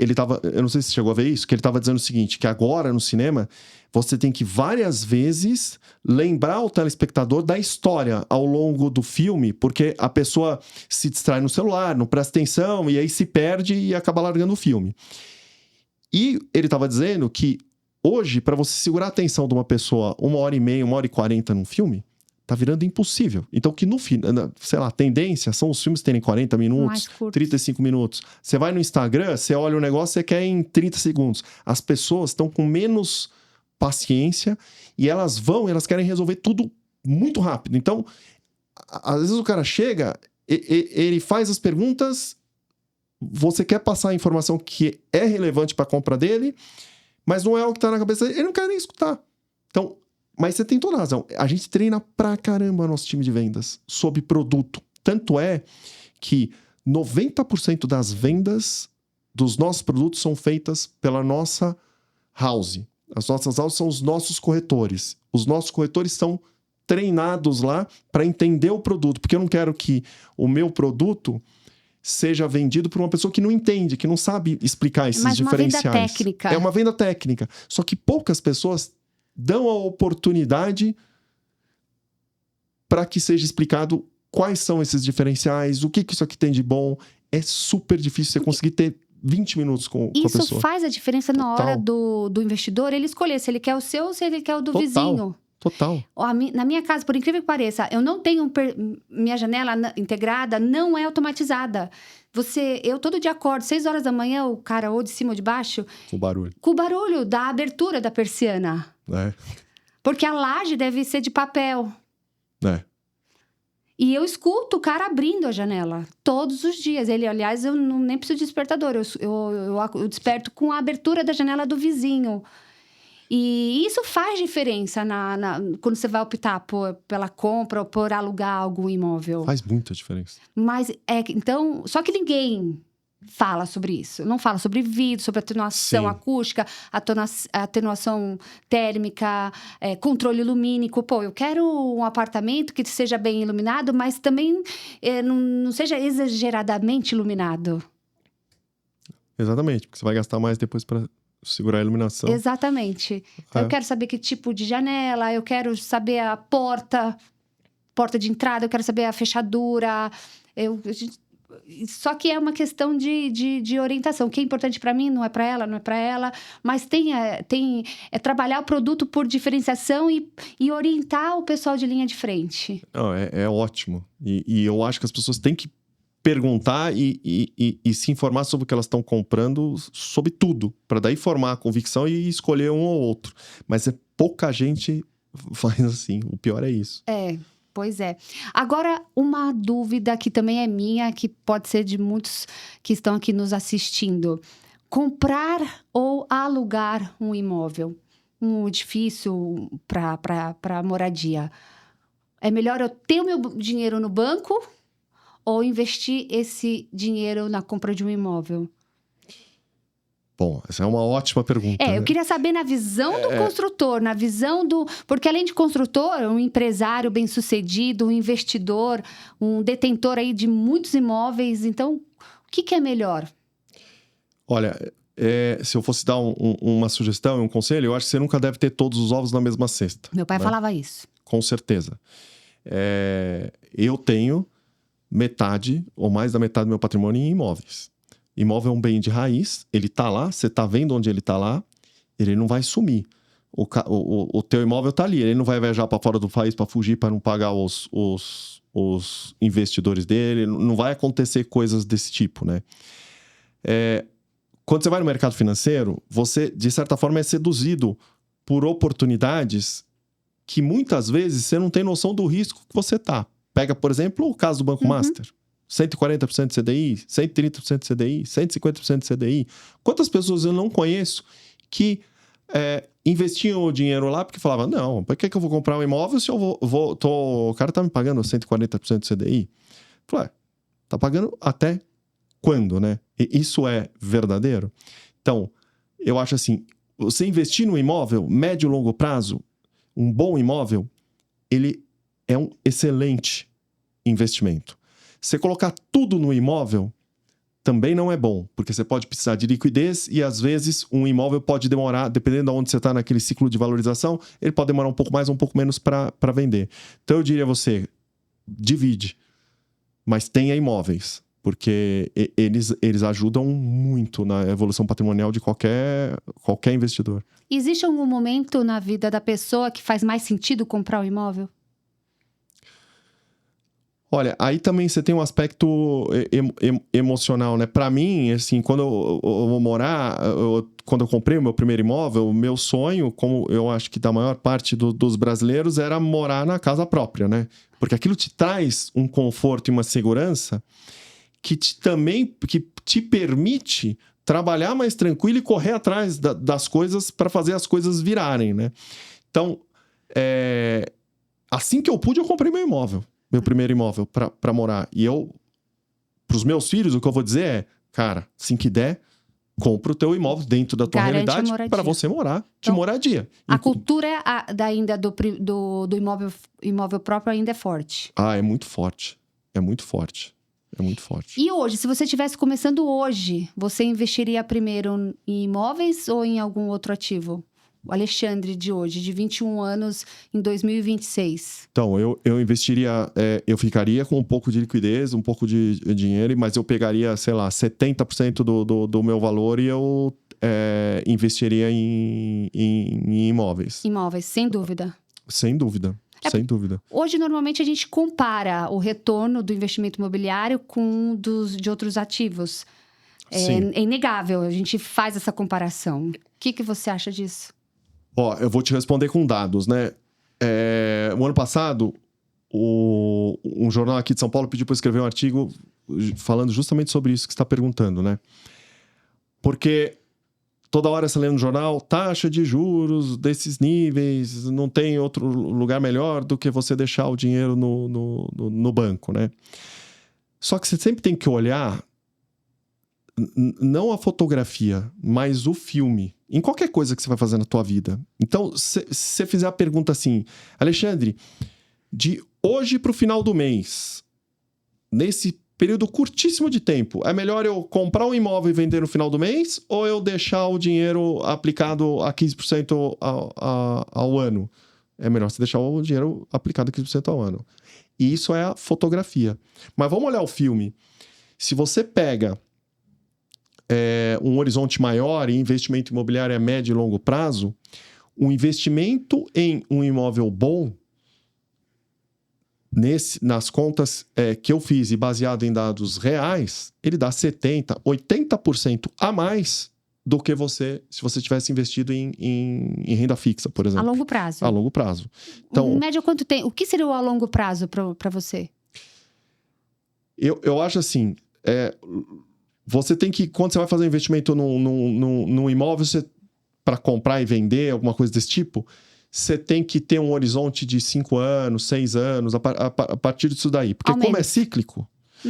eu não sei se você chegou a ver isso, que ele estava dizendo o seguinte, que agora no cinema, você tem que várias vezes lembrar o telespectador da história ao longo do filme, porque a pessoa se distrai no celular, não presta atenção, e aí se perde e acaba largando o filme. E ele estava dizendo que hoje, para você segurar a atenção de uma pessoa 1h30, 1h40 num filme, tá virando impossível. Então, que no fim, sei lá, a tendência são os filmes terem 40 minutos, 35 minutos. Você vai no Instagram, você olha o negócio, você quer em 30 segundos. As pessoas estão com menos paciência e elas querem resolver tudo muito rápido. Então, às vezes o cara chega, ele faz as perguntas, você quer passar a informação que é relevante para a compra dele, mas não é o que está na cabeça dele, ele não quer nem escutar. Então, mas você tem toda a razão. A gente treina pra caramba nosso time de vendas sobre produto. Tanto é que 90% das vendas dos nossos produtos são feitas pela nossa house. As nossas houses são os nossos corretores. Os nossos corretores são treinados lá para entender o produto, porque eu não quero que o meu produto seja vendido por uma pessoa que não entende, que não sabe explicar esses diferenciais. Uma venda técnica. É uma venda técnica. Só que poucas pessoas dão a oportunidade para que seja explicado quais são esses diferenciais, o que isso aqui tem de bom. É super difícil você conseguir ter 20 minutos com a pessoa. Isso faz a diferença na hora do investidor, ele escolher se ele quer o seu ou se ele quer o do Total. vizinho. Total. Na minha casa, por incrível que pareça, eu não tenho... Minha janela integrada não é automatizada. Eu todo dia acordo, 6 horas da manhã, o cara ou de cima ou de baixo... Com barulho. Com o barulho da abertura da persiana. Porque a laje deve ser de papel. E eu escuto o cara abrindo a janela todos os dias. Aliás, eu nem preciso de despertador. Eu desperto com a abertura da janela do vizinho. E isso faz diferença quando você vai optar pela compra ou por alugar algum imóvel. Faz muita diferença. Mas então, só que ninguém fala sobre isso. Não fala sobre vidro, sobre atenuação acústica, atenuação térmica, controle lumínico. Eu quero um apartamento que seja bem iluminado, mas também não seja exageradamente iluminado. Exatamente, porque você vai gastar mais depois para segurar a iluminação. Exatamente. Então, eu quero saber que tipo de janela, eu quero saber a porta de entrada, eu quero saber a fechadura. Só que é uma questão de orientação. O que é importante para mim não é para ela. Mas trabalhar o produto por diferenciação e orientar o pessoal de linha de frente. Não, é ótimo. E eu acho que as pessoas têm que perguntar e se informar sobre o que elas estão comprando, sobre tudo, para daí formar a convicção e escolher um ou outro. Mas pouca gente faz assim, o pior é isso. Pois é. Agora, uma dúvida que também é minha, que pode ser de muitos que estão aqui nos assistindo. Comprar ou alugar um imóvel, um edifício para moradia? É melhor eu ter o meu dinheiro no banco ou investir esse dinheiro na compra de um imóvel? Bom, essa é uma ótima pergunta. Eu queria saber na visão do construtor, na visão do... Porque além de construtor, um empresário bem-sucedido, um investidor, um detentor aí de muitos imóveis. Então, o que é melhor? Olha, se eu fosse dar uma sugestão, um conselho, eu acho que você nunca deve ter todos os ovos na mesma cesta. Meu pai falava isso. Com certeza. Eu tenho metade ou mais da metade do meu patrimônio em imóveis. Imóvel é um bem de raiz, ele tá lá, você tá vendo onde ele tá lá, ele não vai sumir. O teu imóvel tá ali, ele não vai viajar para fora do país para fugir, para não pagar os investidores dele, não vai acontecer coisas desse tipo, né? Quando você vai no mercado financeiro, você, de certa forma, é seduzido por oportunidades que muitas vezes você não tem noção do risco que você tá. Pega, por exemplo, o caso do Banco Master. 140% de CDI, 130% de CDI, 150% de CDI. Quantas pessoas eu não conheço que investiam o dinheiro lá porque falavam, não, por que eu vou comprar um imóvel se eu o cara tá me pagando 140% de CDI? Falei, tá pagando até quando, né? E isso é verdadeiro? Então, eu acho assim, você investir no imóvel, médio e longo prazo, um bom imóvel, ele é um excelente investimento. Você colocar tudo no imóvel também não é bom, porque você pode precisar de liquidez e, às vezes, um imóvel pode demorar, dependendo de onde você está naquele ciclo de valorização, ele pode demorar um pouco mais ou um pouco menos para vender. Então, eu diria a você, divide, mas tenha imóveis, porque eles ajudam muito na evolução patrimonial de qualquer investidor. Existe algum momento na vida da pessoa que faz mais sentido comprar um imóvel? Olha, aí também você tem um aspecto emocional, né? Para mim, assim, quando eu vou morar, quando eu comprei o meu primeiro imóvel, o meu sonho, como eu acho que da maior parte dos brasileiros, era morar na casa própria, né? Porque aquilo te traz um conforto e uma segurança que te permite trabalhar mais tranquilo e correr atrás das coisas para fazer as coisas virarem, né? Então, assim que eu pude, eu comprei meu primeiro imóvel para morar. E pros meus filhos, o que eu vou dizer é, cara, assim que der, compra o teu imóvel dentro da tua realidade para você morar de moradia. A cultura ainda do imóvel próprio ainda é forte. É muito forte. É muito forte. É muito forte. E hoje, se você estivesse começando hoje, você investiria primeiro em imóveis ou em algum outro ativo? O Alexandre de hoje, de 21 anos, em 2026. Então, eu investiria... eu ficaria com um pouco de liquidez, um pouco de dinheiro, mas eu pegaria, sei lá, 70% do meu valor e eu investiria em imóveis. Imóveis, sem dúvida. Sem dúvida, sem dúvida. Hoje, normalmente, a gente compara o retorno do investimento imobiliário com de outros ativos. É inegável, a gente faz essa comparação. O que você acha disso? Eu vou te responder com dados, né? O ano passado, um jornal aqui de São Paulo pediu para eu escrever um artigo falando justamente sobre isso que você está perguntando, né? Porque toda hora você lê no jornal, taxa de juros desses níveis, não tem outro lugar melhor do que você deixar o dinheiro no banco, né? Só que você sempre tem que olhar não a fotografia, mas o filme. Em qualquer coisa que você vai fazer na tua vida. Então, se você fizer a pergunta assim, Alexandre, de hoje para o final do mês, nesse período curtíssimo de tempo, é melhor eu comprar um imóvel e vender no final do mês ou eu deixar o dinheiro aplicado a 15% ao ano? É melhor você deixar o dinheiro aplicado a 15% ao ano. E isso é a fotografia. Mas vamos olhar o filme. Se você pega um horizonte maior e investimento imobiliário a médio e longo prazo, o investimento em um imóvel bom, nas contas que eu fiz e baseado em dados reais, ele dá 70%, 80% a mais do que se você tivesse investido em renda fixa, por exemplo. A longo prazo. A longo prazo. Então, em média, quanto tempo? O que seria o a longo prazo para você? Eu acho assim, você tem que, quando você vai fazer um investimento num imóvel, para comprar e vender, alguma coisa desse tipo, você tem que ter um horizonte de 5 anos, 6 anos, a partir disso daí. Porque como é cíclico,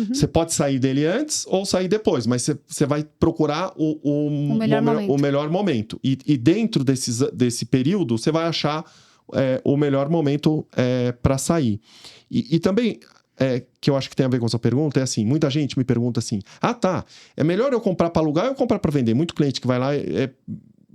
você pode sair dele antes ou sair depois, mas você vai procurar o melhor momento. E dentro desse período, você vai achar o melhor momento para sair. E também... que eu acho que tem a ver com a sua pergunta, é assim, muita gente me pergunta assim, é melhor eu comprar para alugar ou eu comprar para vender? Muito cliente que vai lá,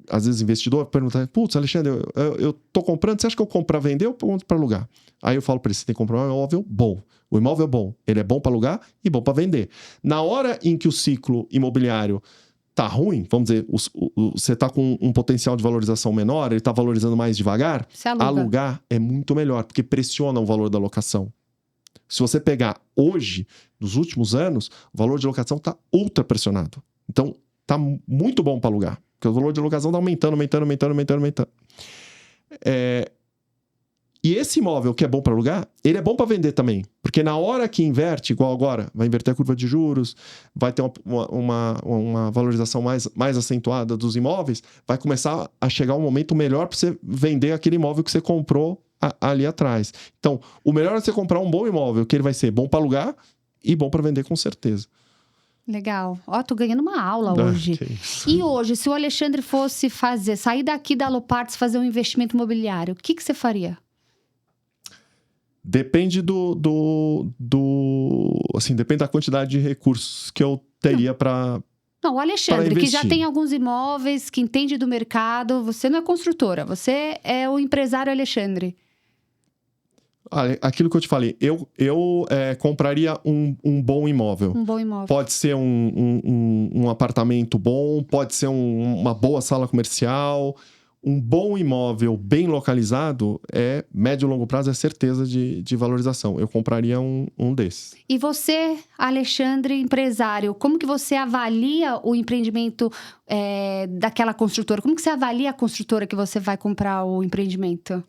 às vezes investidor, pergunta, putz, Alexandre, eu tô comprando, você acha que eu compro para vender ou eu compro para alugar? Aí eu falo para ele, você tem que comprar um imóvel bom. O imóvel é bom, ele é bom para alugar e bom para vender. Na hora em que o ciclo imobiliário tá ruim, vamos dizer, você tá com um potencial de valorização menor, ele tá valorizando mais devagar, alugar é muito melhor, porque pressiona o valor da locação. Se você pegar hoje, nos últimos anos, o valor de locação está ultra pressionado. Então, está muito bom para alugar. Porque o valor de locação está aumentando. E esse imóvel que é bom para alugar, ele é bom para vender também. Porque na hora que inverte, igual agora, vai inverter a curva de juros, vai ter uma valorização mais acentuada dos imóveis, vai começar a chegar um momento melhor para você vender aquele imóvel que você comprou ali atrás. Então, o melhor é você comprar um bom imóvel, que ele vai ser bom para alugar e bom para vender com certeza. Legal. Tô ganhando uma aula hoje. E hoje, se o Alexandre fosse sair daqui da Aluparts, fazer um investimento imobiliário, o que você faria? Depende depende da quantidade de recursos que eu teria para... Não, o Alexandre, que já tem alguns imóveis, que entende do mercado, você não é construtora, você é o empresário Alexandre. Aquilo que eu te falei, eu compraria um bom imóvel. Um bom imóvel. Pode ser um apartamento bom, pode ser uma boa sala comercial. Um bom imóvel bem localizado médio e longo prazo, é certeza de valorização. Eu compraria um desses. E você, Alexandre, empresário, como que você avalia o empreendimento daquela construtora? Como que você avalia a construtora que você vai comprar o empreendimento?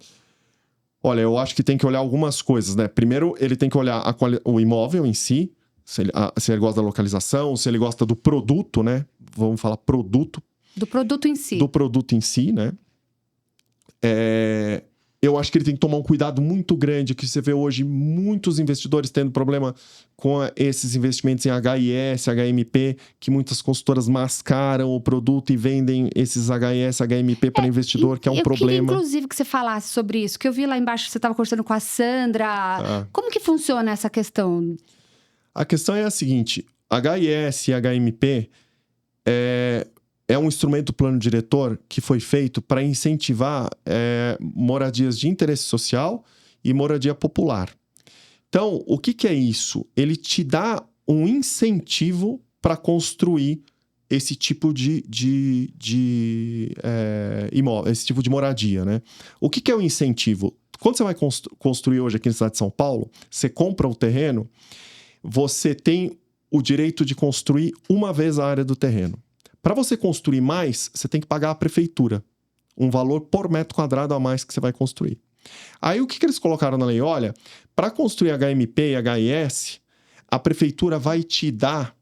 Olha, eu acho que tem que olhar algumas coisas, né? Primeiro, ele tem que olhar o imóvel em si, se ele gosta da localização, se ele gosta do produto, né? Vamos falar produto. Do produto em si. Do produto em si, né? Eu acho que ele tem que tomar um cuidado muito grande, que você vê hoje muitos investidores tendo problema com esses investimentos em HIS, HMP, que muitas consultoras mascaram o produto e vendem esses HIS, HMP para investidor, que é um problema. Eu queria, inclusive, que você falasse sobre isso, que eu vi lá embaixo que você estava conversando com a Sandra. Como que funciona essa questão? A questão é a seguinte, HIS e HMP é um instrumento do plano diretor que foi feito para incentivar moradias de interesse social e moradia popular. Então, o que é isso? Ele te dá um incentivo para construir esse tipo de imóvel, esse tipo de moradia, né? O que é o incentivo? quando você vai construir hoje aqui na cidade de São Paulo, você compra o terreno, você tem o direito de construir uma vez a área do terreno. Para você construir mais, você tem que pagar à prefeitura um valor por metro quadrado a mais que você vai construir. Aí o que eles colocaram na lei? Olha, para construir HMP e HIS, a prefeitura vai te dar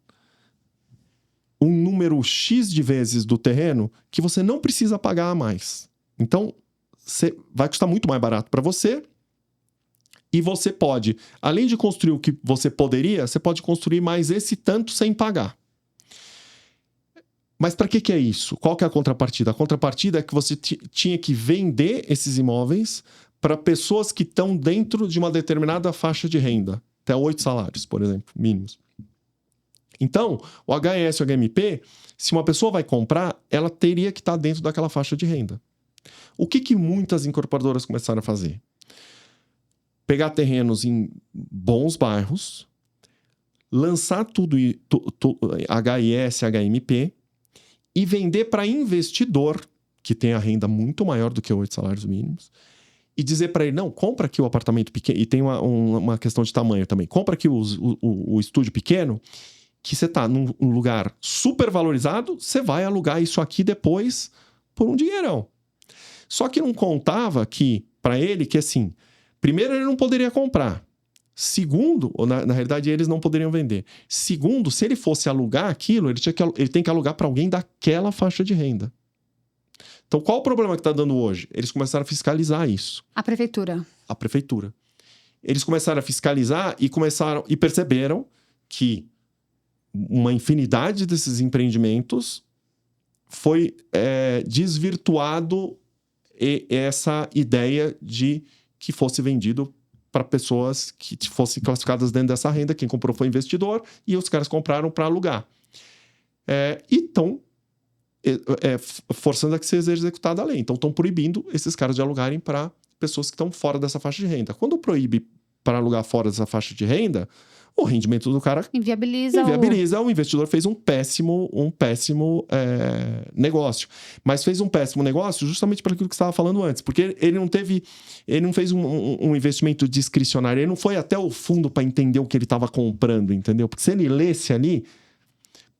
um número X de vezes do terreno que você não precisa pagar a mais. Então, vai custar muito mais barato para você. E você pode, além de construir o que você poderia, você pode construir mais esse tanto sem pagar. Mas para que é isso? Qual que é a contrapartida? A contrapartida é que você tinha que vender esses imóveis para pessoas que estão dentro de uma determinada faixa de renda. Até 8 salários, por exemplo, mínimos. Então, o HIS e o HMP, se uma pessoa vai comprar, ela teria que estar dentro daquela faixa de renda. O que muitas incorporadoras começaram a fazer? Pegar terrenos em bons bairros, lançar tudo HIS, HMP e vender para investidor, que tem a renda muito maior do que 8 salários mínimos, e dizer para ele, não, compra aqui o apartamento pequeno, e tem uma questão de tamanho também, compra aqui o estúdio pequeno, que você está num lugar super valorizado, você vai alugar isso aqui depois por um dinheirão. Só que não contava que, para ele, que assim, primeiro ele não poderia comprar. Segundo, ou na realidade eles não poderiam vender. Segundo, se ele fosse alugar aquilo, ele tem que alugar para alguém daquela faixa de renda. Então, qual o problema que está dando hoje? Eles começaram a fiscalizar isso. A prefeitura. A prefeitura. Eles começaram a fiscalizar e perceberam que uma infinidade desses empreendimentos foi desvirtuado essa ideia de que fosse vendido para pessoas que fossem classificadas dentro dessa renda. Quem comprou foi investidor e os caras compraram para alugar. E estão forçando a que seja executada a lei. Então, estão proibindo esses caras de alugarem para pessoas que estão fora dessa faixa de renda. Quando proíbe para alugar fora dessa faixa de renda, o rendimento do cara inviabiliza. O investidor fez um péssimo negócio. Mas fez um péssimo negócio justamente para aquilo que você estava falando antes. Porque ele não fez um investimento discricionário. Ele não foi até o fundo para entender o que ele estava comprando, entendeu? Porque se ele lesse ali,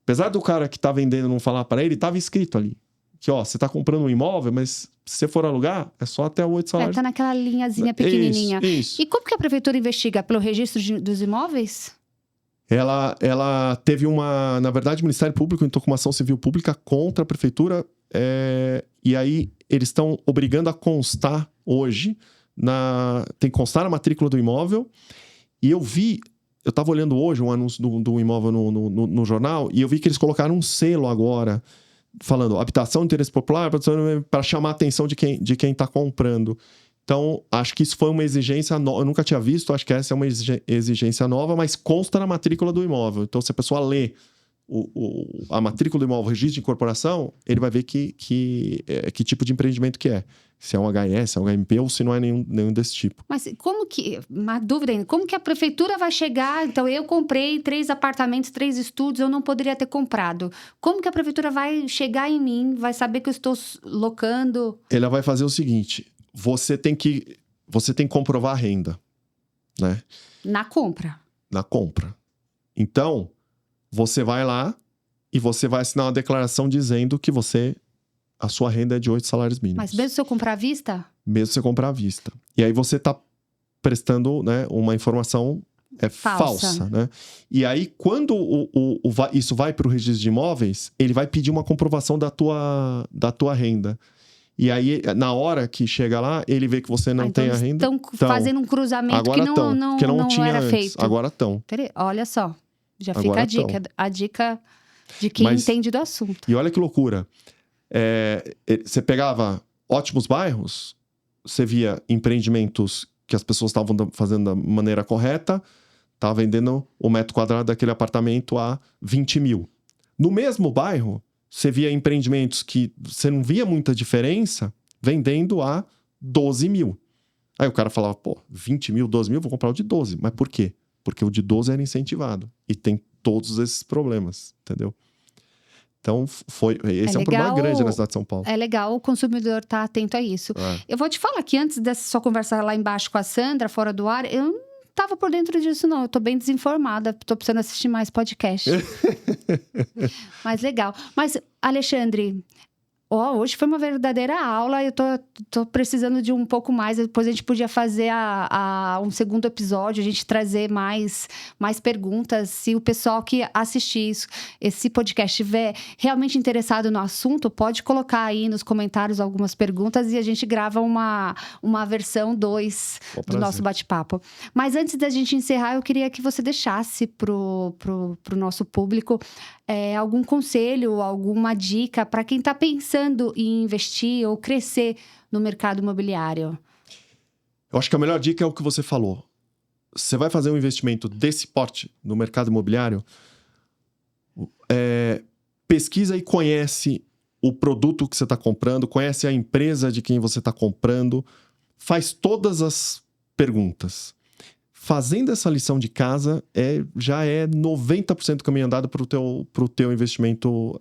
apesar do cara que está vendendo não falar para ele, estava escrito ali. Que, você está comprando um imóvel, mas se você for alugar, é só até 8 salários. Tá naquela linhazinha pequenininha. Isso. E como que a prefeitura investiga? Pelo registro dos imóveis? Ela teve na verdade, o Ministério Público entrou com uma ação civil pública contra a prefeitura, e aí eles estão obrigando a constar hoje, tem que constar na matrícula do imóvel, e eu estava olhando hoje um anúncio do imóvel no jornal, e eu vi que eles colocaram um selo agora, falando habitação de interesse popular, para chamar a atenção de quem está comprando. Então, acho que isso foi uma exigência nova. Eu nunca tinha visto, acho que essa é uma exigência nova, mas consta na matrícula do imóvel. Então, se a pessoa lê a matrícula do imóvel, o registro de incorporação, ele vai ver que tipo de empreendimento que é. Se é um HIS, se é um HMP ou se não é nenhum desse tipo. Mas uma dúvida ainda, como que a prefeitura vai chegar? Então, eu comprei 3 apartamentos, 3 estúdios, eu não poderia ter comprado. Como que a prefeitura vai chegar em mim, vai saber que eu estou locando? Ela vai fazer o seguinte, você tem que comprovar a renda, né? Na compra. Na compra. Então, você vai lá e você vai assinar uma declaração dizendo que a sua renda é de 8 salários mínimos. Mas mesmo se eu comprar à vista? Mesmo se você comprar à vista. E aí você está prestando, né, uma informação falsa, né? E aí, quando isso vai para o registro de imóveis, ele vai pedir uma comprovação da tua renda. E aí, na hora que chega lá, ele vê que você não tem a renda. Estão fazendo um cruzamento que não tinha era antes. Feito. Agora estão. Olha só, já Agora fica a dica. A dica de quem entende do assunto. E olha que loucura. Você pegava ótimos bairros, você via empreendimentos que as pessoas estavam fazendo da maneira correta, estava vendendo o metro quadrado daquele apartamento a 20 mil. No mesmo bairro, você via empreendimentos que você não via muita diferença vendendo a 12 mil. Aí o cara falava, 20 mil, 12 mil, vou comprar o de 12. Mas por quê? Porque o de 12 era incentivado. E tem todos esses problemas, entendeu? Então, esse é um problema grande na cidade de São Paulo. É legal o consumidor estar atento a isso. Eu vou te falar que antes dessa sua conversa lá embaixo com a Sandra, fora do ar, eu não estava por dentro disso, não. Eu tô bem desinformada. Tô precisando assistir mais podcast. Mas legal. Mas, Alexandre... hoje foi uma verdadeira aula, eu tô precisando de um pouco mais. Depois a gente podia fazer um segundo episódio, a gente trazer mais perguntas. Se o pessoal que assistir esse podcast estiver realmente interessado no assunto, pode colocar aí nos comentários algumas perguntas e a gente grava uma versão 2 do nosso bate-papo. Mas antes da gente encerrar, eu queria que você deixasse pro nosso público algum conselho, alguma dica para quem está pensando em investir ou crescer no mercado imobiliário. Eu acho que a melhor dica é o que você falou. Você vai fazer um investimento desse porte no mercado imobiliário, pesquisa e conhece o produto que você está comprando, conhece a empresa de quem você está comprando, faz todas as perguntas. Fazendo essa lição de casa, já é 90% do caminho andado para o teu investimento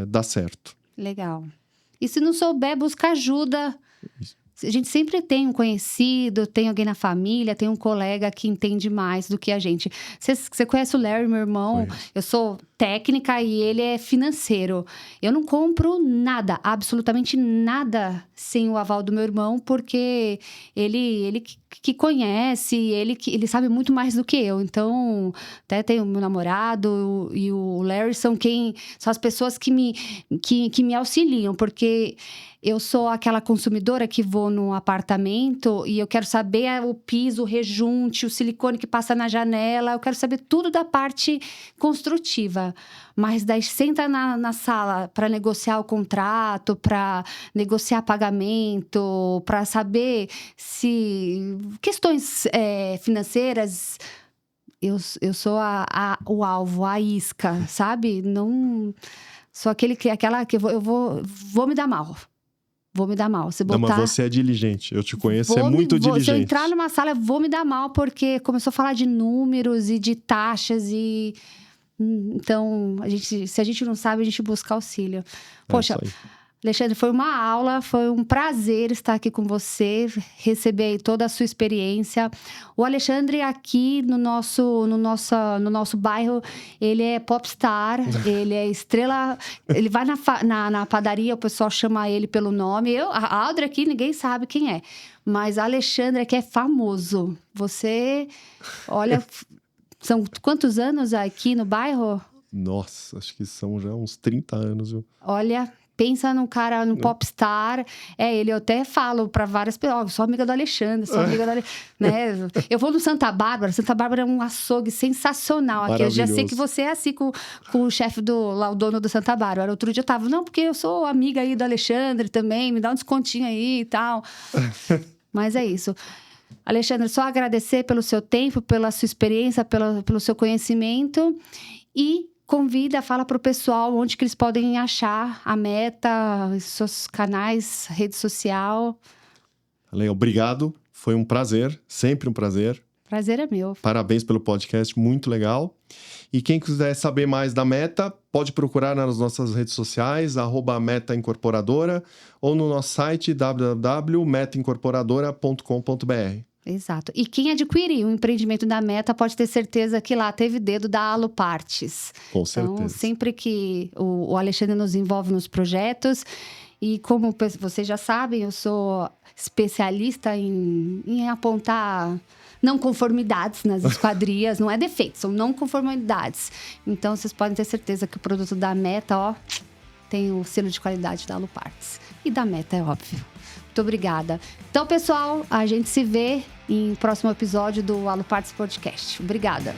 dar certo. Legal. E se não souber, busca ajuda. Isso. A gente sempre tem um conhecido, tem alguém na família, tem um colega que entende mais do que a gente. Você conhece o Larry, meu irmão? Conheço. Eu sou técnica e ele é financeiro. Eu não compro nada, absolutamente nada, sem o aval do meu irmão, porque ele que conhece, ele sabe muito mais do que eu. Então, até tem o meu namorado e o Larry são as pessoas que me auxiliam, porque eu sou aquela consumidora que vou no apartamento e eu quero saber o piso, o rejunte, o silicone que passa na janela. Eu quero saber tudo da parte construtiva. Mas daí senta na sala para negociar o contrato, para negociar pagamento, para saber se... questões financeiras... Eu sou o alvo, a isca, sabe? Não... Sou aquela que eu vou me dar mal. Vou me dar mal. Não, mas você é diligente. Eu te conheço, você é muito diligente. Se eu entrar numa sala, eu vou me dar mal, porque começou a falar de números e de taxas e... Então, se a gente não sabe, a gente busca auxílio. Poxa, Alexandre, foi uma aula, foi um prazer estar aqui com você, receber aí toda a sua experiência. O Alexandre aqui no nosso bairro, ele é popstar, ele é estrela, ele vai na padaria, o pessoal chama ele pelo nome. A Audrey aqui, ninguém sabe quem é, mas Alexandre aqui é famoso. Você, olha, são quantos anos aqui no bairro? Nossa, acho que são já uns 30 anos, viu? Olha... Pensa num cara, num popstar. Eu até falo pra várias pessoas, sou amiga do Alexandre, né? Eu vou no Santa Bárbara. Santa Bárbara é um açougue sensacional aqui. Eu já sei que você é assim com o chefe o dono do Santa Bárbara. Outro dia eu tava, não, porque eu sou amiga aí do Alexandre também, me dá um descontinho aí e tal. Mas é isso. Alexandre, só agradecer pelo seu tempo, pela sua experiência, pelo seu conhecimento e... fala para o pessoal onde que eles podem achar a Meta, seus canais, rede social. Obrigado, foi um prazer, sempre um prazer. Prazer é meu. Parabéns pelo podcast, muito legal. E quem quiser saber mais da Meta, pode procurar nas nossas redes sociais, @metaincorporadora, ou no nosso site www.metaincorporadora.com.br. Exato. E quem adquirir o empreendimento da Meta pode ter certeza que lá teve dedo da Alupartes. Com certeza. Então, sempre que o Alexandre nos envolve nos projetos, e como vocês já sabem, eu sou especialista em apontar não conformidades nas esquadrias. Não é defeito, são não conformidades. Então, vocês podem ter certeza que o produto da Meta, tem o selo de qualidade da Alupartes. E da Meta, é óbvio. Muito obrigada. Então, pessoal, a gente se vê em próximo episódio do Alupartes Podcast. Obrigada.